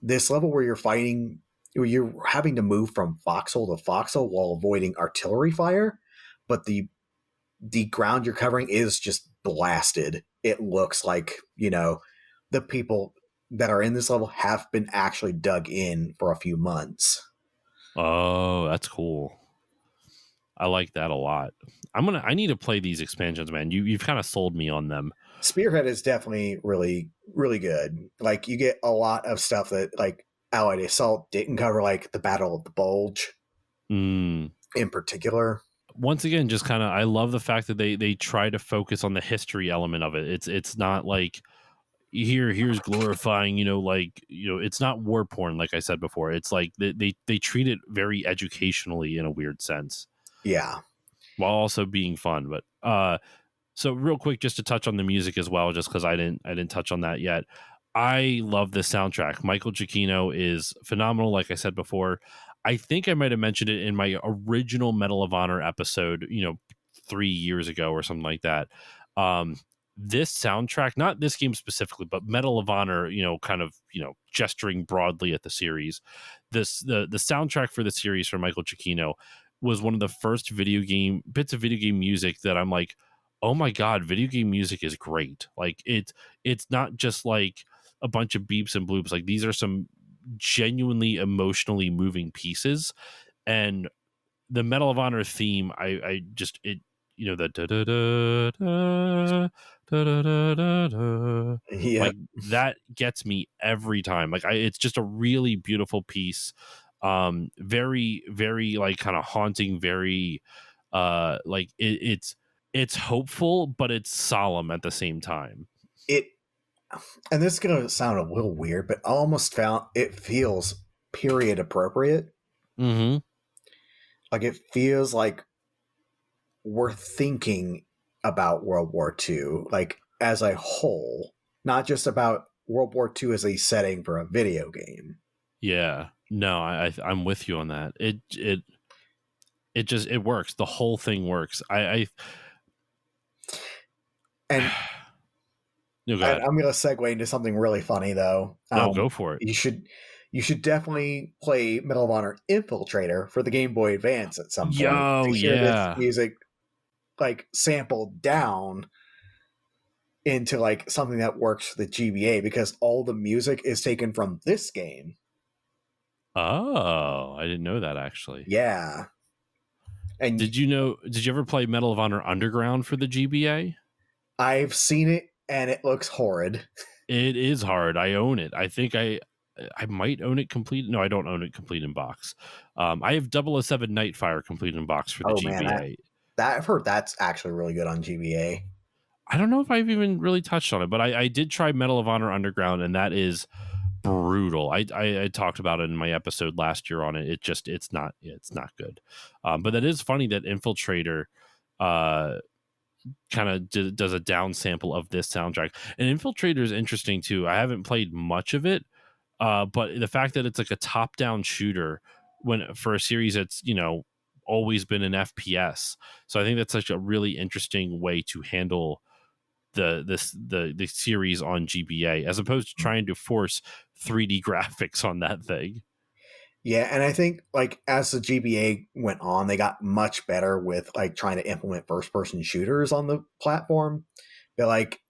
this level where where you're having to move from foxhole to foxhole while avoiding artillery fire, but the ground you're covering is just blasted. It looks like, the people that are in this level have been actually dug in for a few months. Oh, that's cool. I like that a lot. I need to play these expansions, man. You've kind of sold me on them. Spearhead is definitely really, really good. Like you get a lot of stuff that like Allied Assault didn't cover like the Battle of the Bulge Mm. in particular. Once again, just kind of, I love the fact that they try to focus on the history element of it. It's not like here's glorifying, like, it's not war porn, like I said before. It's like they treat it very educationally in a weird sense, Yeah. while also being fun. But so real quick, just to touch on the music as well, just because I didn't touch on that yet. I love this soundtrack. Michael Giacchino is phenomenal. Like I said before, I think I might have mentioned it in my original Medal of Honor episode, 3 years ago or something like that. Um, this soundtrack, not this game specifically, but Medal of Honor, kind of, gesturing broadly at the series. The soundtrack for the series from Michael Giacchino was one of the first bits of video game music that I'm like, oh my god, video game music is great. Like it's not just like a bunch of beeps and bloops. Like these are some genuinely emotionally moving pieces. And the Medal of Honor theme, I just it the da da da da da da da da, Yep. like that gets me every time. Like it's just a really beautiful piece. Very very like kind of haunting, very like it's hopeful, but it's solemn at the same time. It and this is gonna sound a little weird, but I almost found it feels period appropriate. Mm-hmm. Like it feels like we're thinking about World War II, like as a whole, not just about World War II as a setting for a video game. Yeah. No, I'm with you on that. It just it works. The whole thing works. And No, go I'm ahead. going to segue into something really funny though. No, go for it. You should definitely play Medal of Honor Infiltrator for the Game Boy Advance at some point Yo, to hear this yeah. music like sampled down into like something that works for the GBA, because all the music is taken from this game. Oh, I didn't know that actually. Yeah. And Did you ever play Medal of Honor Underground for the GBA? I've seen it and it looks horrid. It is hard. I own it. I think I might own it complete. No, I don't own it complete in box. I have 007 Nightfire complete in box for the Oh man, GBA. that I've heard that's actually really good on GBA. I don't know if I've even really touched on it, but I did try Medal of Honor Underground, and that is brutal. I talked about it in my episode last year on it. It's not good. But that is funny that Infiltrator kind of does a down sample of this soundtrack. And Infiltrator is interesting too. I haven't played much of it, but the fact that it's like a top down shooter when for a series that's always been an FPS. So I think that's such a really interesting way to handle the series on GBA, as opposed to trying to force 3D graphics on that thing. Yeah, and I think like as the GBA went on, they got much better with like trying to implement first person shooters on the platform. But like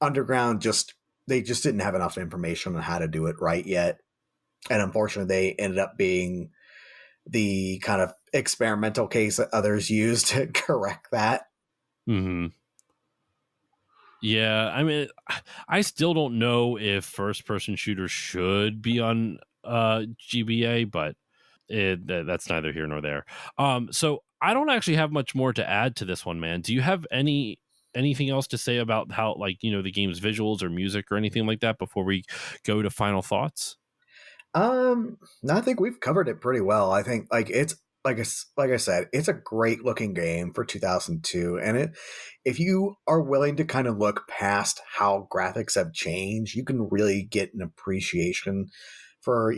Underground they just didn't have enough information on how to do it right yet. And unfortunately they ended up being the kind of experimental case that others used to correct that. Mm-hmm. Yeah, I mean, I still don't know if first person shooters should be on GBA, but that's neither here nor there. So I don't actually have much more to add to this one, man. Do you have anything else to say about how, like, the game's visuals or music or anything like that before we go to final thoughts? No, I think we've covered it pretty well. I think like it's like I said, it's a great looking game for 2002, and if you are willing to kind of look past how graphics have changed, you can really get an appreciation for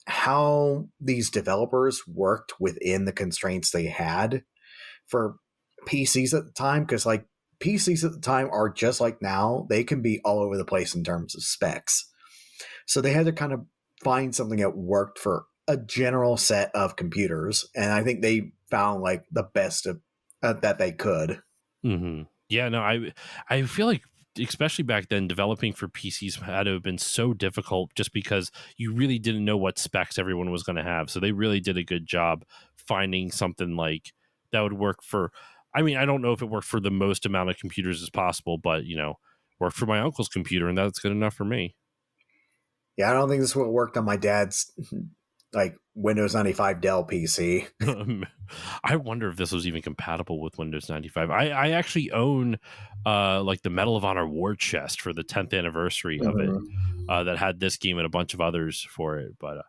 how these developers worked within the constraints they had for PCs at the time, because like PCs at the time are just like now, they can be all over the place in terms of specs. So they had to kind of find something that worked for a general set of computers, and I think they found like the best of that they could. Mm-hmm. Yeah, no, I feel like especially back then, developing for PCs had to have been so difficult just because you really didn't know what specs everyone was going to have. So they really did a good job finding something like that would work for. I mean, I don't know if it worked for the most amount of computers as possible, but worked for my uncle's computer, and that's good enough for me. Yeah, I don't think this would have worked on my dad's like Windows 95 Dell PC. I wonder if this was even compatible with Windows 95. I actually own like the Medal of Honor War Chest for the 10th anniversary of it, that had this game and a bunch of others for it. But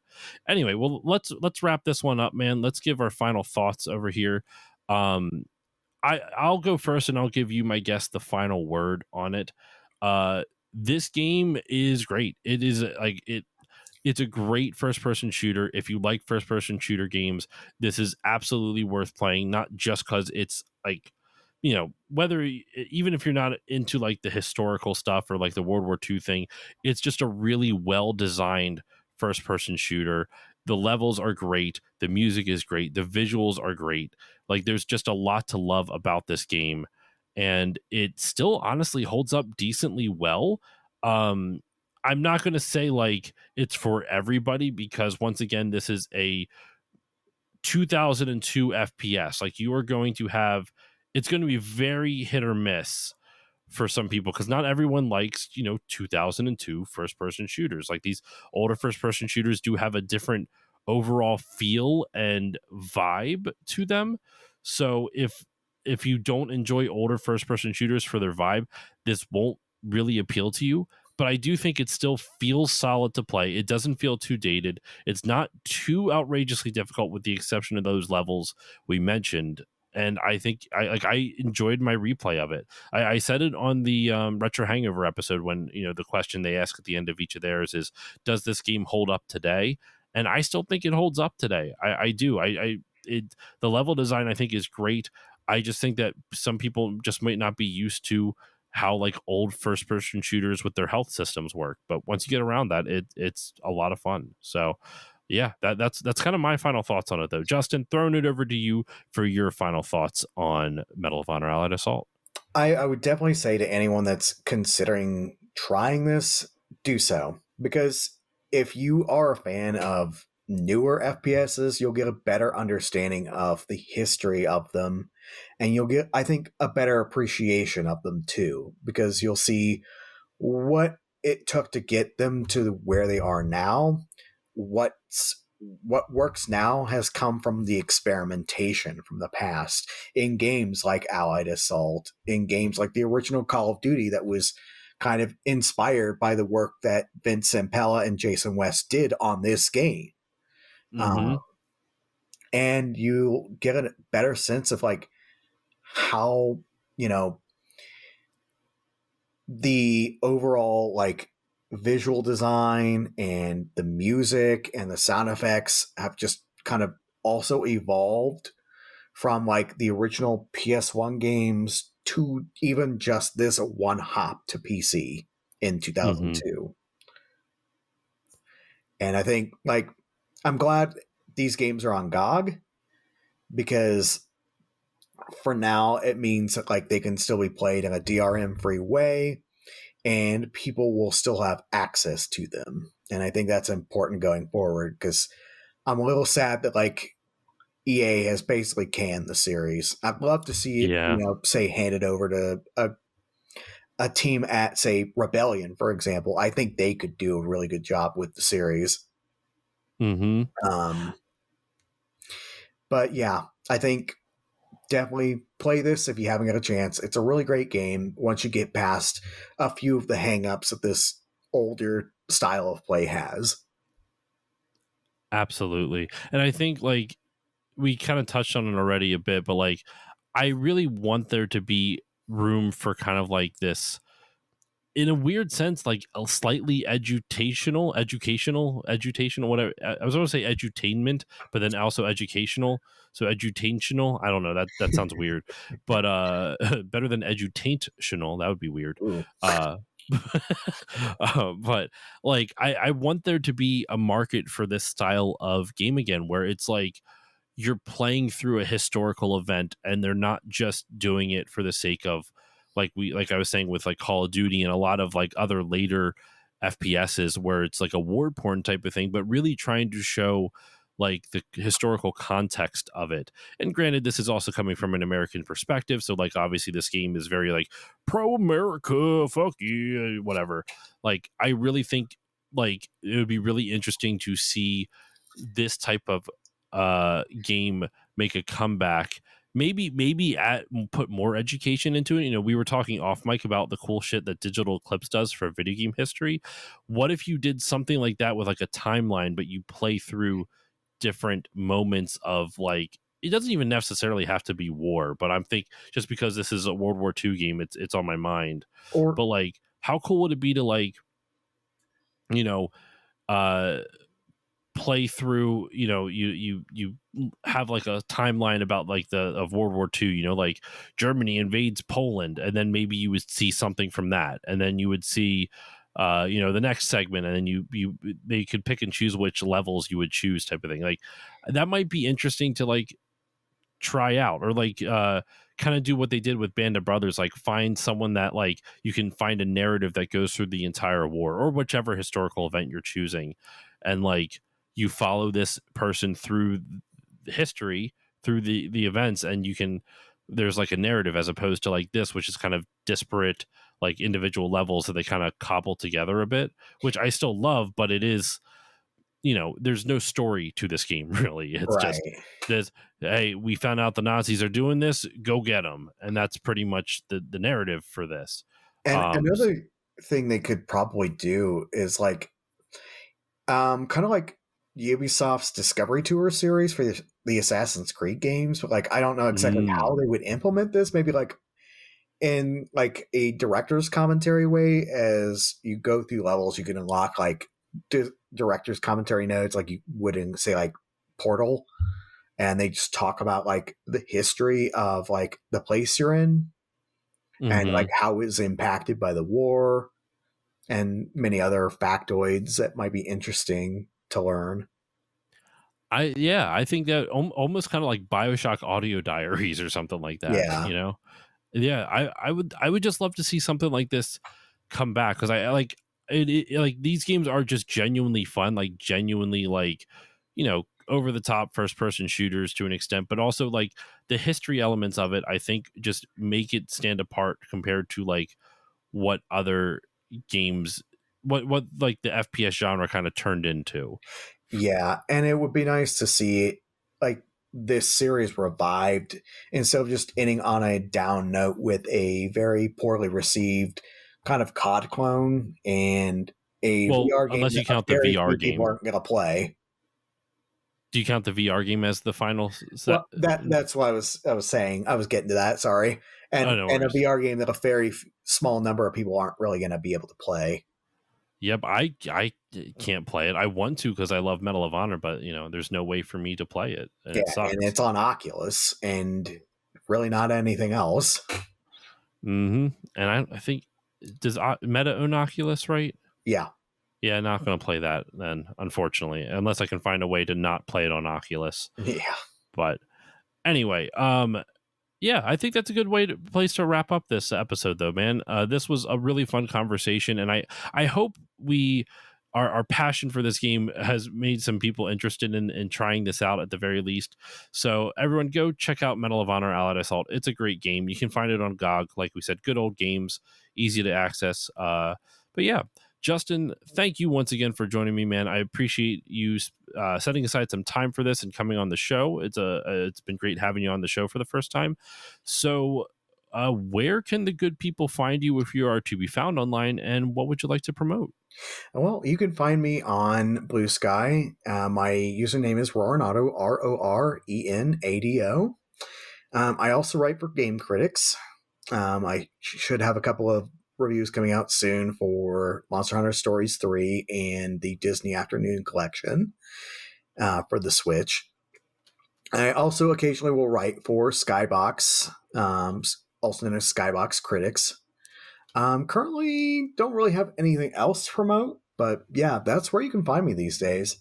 anyway, well, let's wrap this one up, man. Let's give our final thoughts over here. Um, I'll go first, and I'll give you, my guess, the final word on it. Uh, this game is great. It is like it. It's a great first person shooter. If you like first person shooter games, this is absolutely worth playing. Not just because it's like, whether even if you're not into like the historical stuff or like the World War II thing, it's just a really well designed first person shooter. The levels are great. The music is great. The visuals are great. Like, there's just a lot to love about this game, and it still honestly holds up decently well. Um, I'm not going to say like it's for everybody, because once again, this is a 2002 FPS. Like, you are going to have, it's going to be very hit or miss for some people, because not everyone likes 2002 first person shooters. Like, these older first person shooters do have a different overall feel and vibe to them. So if you don't enjoy older first person shooters for their vibe, this won't really appeal to you. But I do think it still feels solid to play. It doesn't feel too dated. It's not too outrageously difficult, with the exception of those levels we mentioned. And I think I enjoyed my replay of it. I said it on the Retro Hangover episode, when the question they ask at the end of each of theirs is, does this game hold up today? And I still think it holds up today. I do. The level design, I think, is great. I just think that some people just might not be used to how like old first person shooters with their health systems work. But once you get around that, it's a lot of fun. So yeah, that's kind of my final thoughts on it, though. Justin, throwing it over to you for your final thoughts on Medal of Honor Allied Assault. I would definitely say to anyone that's considering trying this, do so. Because if you are a fan of newer FPSs, you'll get a better understanding of the history of them. And you'll get, I think, a better appreciation of them too. Because you'll see what it took to get them to where they are now. What works now has come from the experimentation from the past in games like Allied Assault, in games like the original Call of Duty, that was kind of inspired by the work that Vince Zampella and Jason West did on this game. Mm-hmm. And you get a better sense of like how, the overall like visual design and the music and the sound effects have just kind of also evolved from like the original PS1 games to even just this one hop to PC in 2002. And I think like I'm glad these games are on GOG, because for now it means that like they can still be played in a DRM free way, and people will still have access to them. And I think that's important going forward, because I'm a little sad that like EA has basically canned the series. I'd love to see it, say handed over to a team at, say, Rebellion, for example. I think they could do a really good job with the series. But yeah, I think definitely play this if you haven't got a chance. It's a really great game once you get past a few of the hang-ups that this older style of play has. Absolutely. And I think like we kind of touched on it already a bit, but like I really want there to be room for kind of like this, in a weird sense, like a slightly educational, whatever. I was going to say edutainment, but then also educational. So edutational, I don't know, that sounds weird, but better than edutational. That would be weird. But like I want there to be a market for this style of game again, where it's like you're playing through a historical event, and they're not just doing it for the sake of like I was saying with like Call of Duty and a lot of like other later FPSs, where it's like a war porn type of thing, but really trying to show like the historical context of it. And granted, this is also coming from an American perspective, so like obviously this game is very like pro America, fuck you, whatever. Like I really think like it would be really interesting to see this type of game make a comeback. Maybe put more education into it. You know, we were talking off mic about the cool shit that Digital Eclipse does for video game history. What if you did something like that with like a timeline, but you play through different moments of like, it doesn't even necessarily have to be war, but I'm think just because this is a World War II game, it's on my mind. Or But like, how cool would it be to like, you know, uh play through, you know, you have like a timeline about like the of World War II, you know, like Germany invades Poland, and then maybe you would see something from that, and then you would see you know, the next segment, and then you they could pick and choose which levels you would choose, type of thing. Like that might be interesting to like try out, or like kind of do what they did with Band of Brothers, like find someone that like you can find a narrative that goes through the entire war or whichever historical event you're choosing, and like you follow this person through history, through the events, and you can, there's like a narrative, as opposed to like this, which is kind of disparate like individual levels that they kind of cobble together a bit, which I still love, but it is, you know, there's no story to this game really. It's just right. this, hey, we found out the Nazis are doing this, go get them, and that's pretty much the narrative for this. And um another thing they could probably do is like kind of like Ubisoft's Discovery Tour series for the Assassin's Creed games, but like I don't know exactly how mm, they would implement this. Maybe like in like a director's commentary way, as you go through levels, you can unlock like director's commentary notes, like you would in say like Portal, and they just talk about like the history of like the place you're in and like mm-hmm. how it was impacted by the war and many other factoids that might be interesting to learn. I think that almost kind of like BioShock audio diaries or something like that, Yeah. you know. Yeah, I would just love to see something like this come back, because I like like these games are just genuinely fun, like genuinely like, you know, over the top first person shooters to an extent, but also like the history elements of it, I think just make it stand apart compared to like what other games, what like the FPS genre kind of turned into. Yeah, and it would be nice to see like this series revived instead of just ending on a down note with a very poorly received kind of COD clone and a Well, VR game unless that you a count the very VR few people game. aren't going to play. Do you count the VR game as the final set? Well, that's what I was saying. I was getting to that. Sorry, Oh, and no and a worries. VR game that a very small number of people aren't really going to be able to play. Yep, I can't play it. I want to because I love Medal of Honor, but you know, there's no way for me to play it, and Yeah, it and sucks. it's on Oculus and really not anything else. And I think, does Meta own Oculus, right? Yeah, Yeah, not going to play that then, unfortunately, unless I can find a way to not play it on Oculus. yeah. But anyway, yeah, I think that's a good place to wrap up this episode, though, man. This was a really fun conversation, and I hope we our passion for this game has made some people interested in trying this out at the very least. So everyone, go check out Medal of Honor: Allied Assault. It's a great game. You can find it on GOG, like we said. Good old games, easy to access. But yeah, Justin, thank you once again for joining me, man. I appreciate you setting aside some time for this and coming on the show. It's been great having you on the show for the first time. So, where can the good people find you if you are to be found online, and what would you like to promote? Well, you can find me on Blue Sky. My username is Rorenado, Rorenado. I also write for Game Critics. I should have a couple of reviews coming out soon for Monster Hunter Stories 3 and the Disney Afternoon Collection for the Switch. I also occasionally will write for Skybox, also known as Skybox Critics. Currently, don't really have anything else to promote, but yeah, that's where you can find me these days.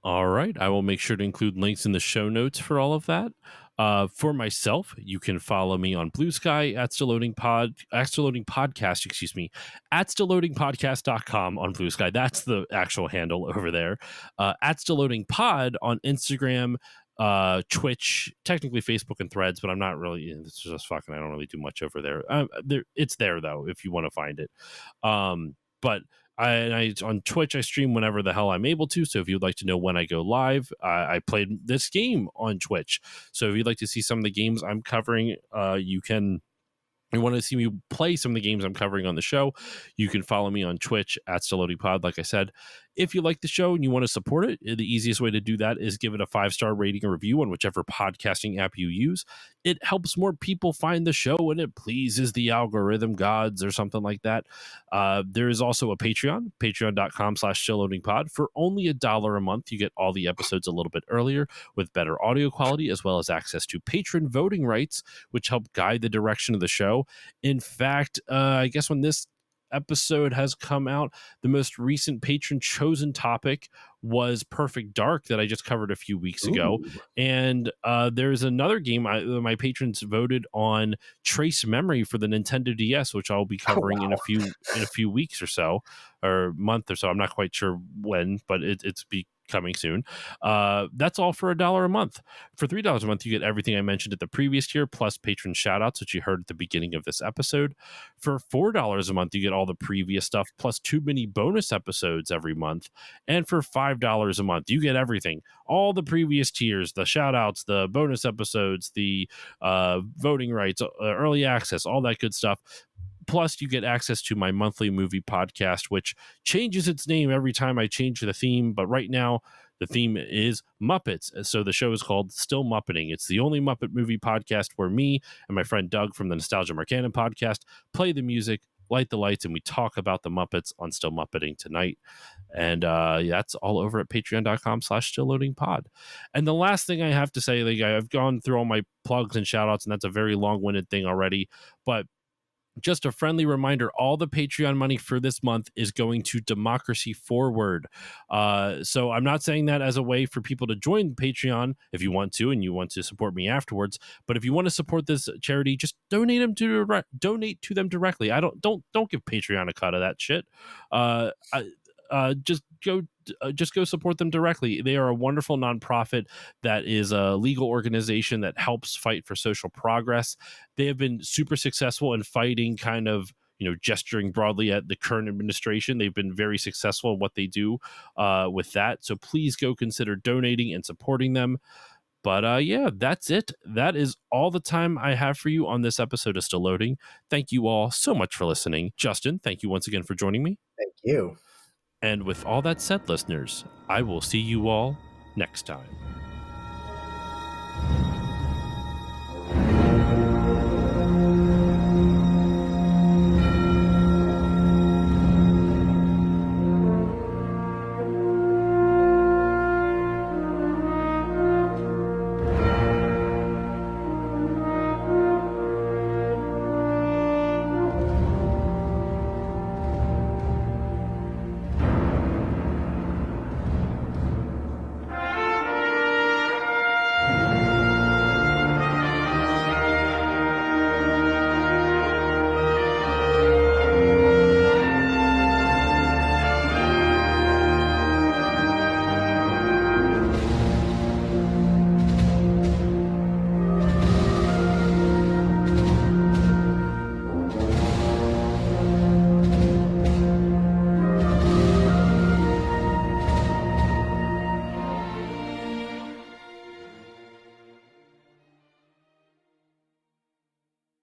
All right. I will make sure to include links in the show notes for all of that. For myself, you can follow me on Blue Sky at Still Loading Podcast, excuse me, at stillloadingpodcast.com on Blue Sky. That's the actual handle over there. At Still Loading Pod on Instagram, Twitch, technically Facebook and Threads, but I'm not really, it's just fucking, I don't really do much over there. It's there though, if you want to find it. But I on Twitch, I stream whenever the hell I'm able to. So if you'd like to know when I go live, I played this game on Twitch. So if you'd like to see some of the games I'm covering, you want to see me play some of the games I'm covering on the show, you can follow me on Twitch at Still Loading Pod. Like I said, if you like the show and you want to support it, the easiest way to do that is give it a 5-star rating and review on whichever podcasting app you use. It helps more people find the show and it pleases the algorithm gods or something like that. There is also a Patreon, patreon.com/stillloadingpod. For only $1 a month, you get all the episodes a little bit earlier with better audio quality, as well as access to patron voting rights, which help guide the direction of the show. In fact, I guess when this episode has come out, the most recent patron chosen topic was Perfect Dark that I just covered a few weeks ago. And there's another game my patrons voted on, Trace Memory for the Nintendo DS, which I'll be covering in a few weeks or so, or month or so. I'm not quite sure when, but it's coming soon. That's all for $1 a month. For $3 a month, you get everything I mentioned at the previous tier, plus patron shoutouts, which you heard at the beginning of this episode. For $4 a month, you get all the previous stuff, plus 2 mini bonus episodes every month. And for $5 a month, you get everything, all the previous tiers, the shoutouts, the bonus episodes, the voting rights, early access, all that good stuff. Plus, you get access to my monthly movie podcast, which changes its name every time I change the theme. But right now, the theme is Muppets. So the show is called Still Muppeting. It's the only Muppet movie podcast where me and my friend Doug from the Nostalgia Marcanon podcast play the music, light the lights, and we talk about the Muppets on Still Muppeting tonight. And that's all over at patreon.com/stillloadingpod. And the last thing I have to say, like, I've gone through all my plugs and shout outs, and that's a very long-winded thing already. But just a friendly reminder, all the Patreon money for this month is going to Democracy Forward. So I'm not saying that as a way for people to join Patreon if you want to and you want to support me afterwards. But if you want to support this charity, just donate to them directly. I don't give Patreon a cut of that shit. Just go support them directly. They are a wonderful nonprofit that is a legal organization that helps fight for social progress. They have been super successful in fighting, kind of, gesturing broadly at the current administration. They've been very successful in what they do with that. So please go consider donating and supporting them. But yeah, that's it. That is all the time I have for you on this episode of Still Loading. Thank you all so much for listening. Justin, thank you once again for joining me. Thank you. And with all that said, listeners, I will see you all next time.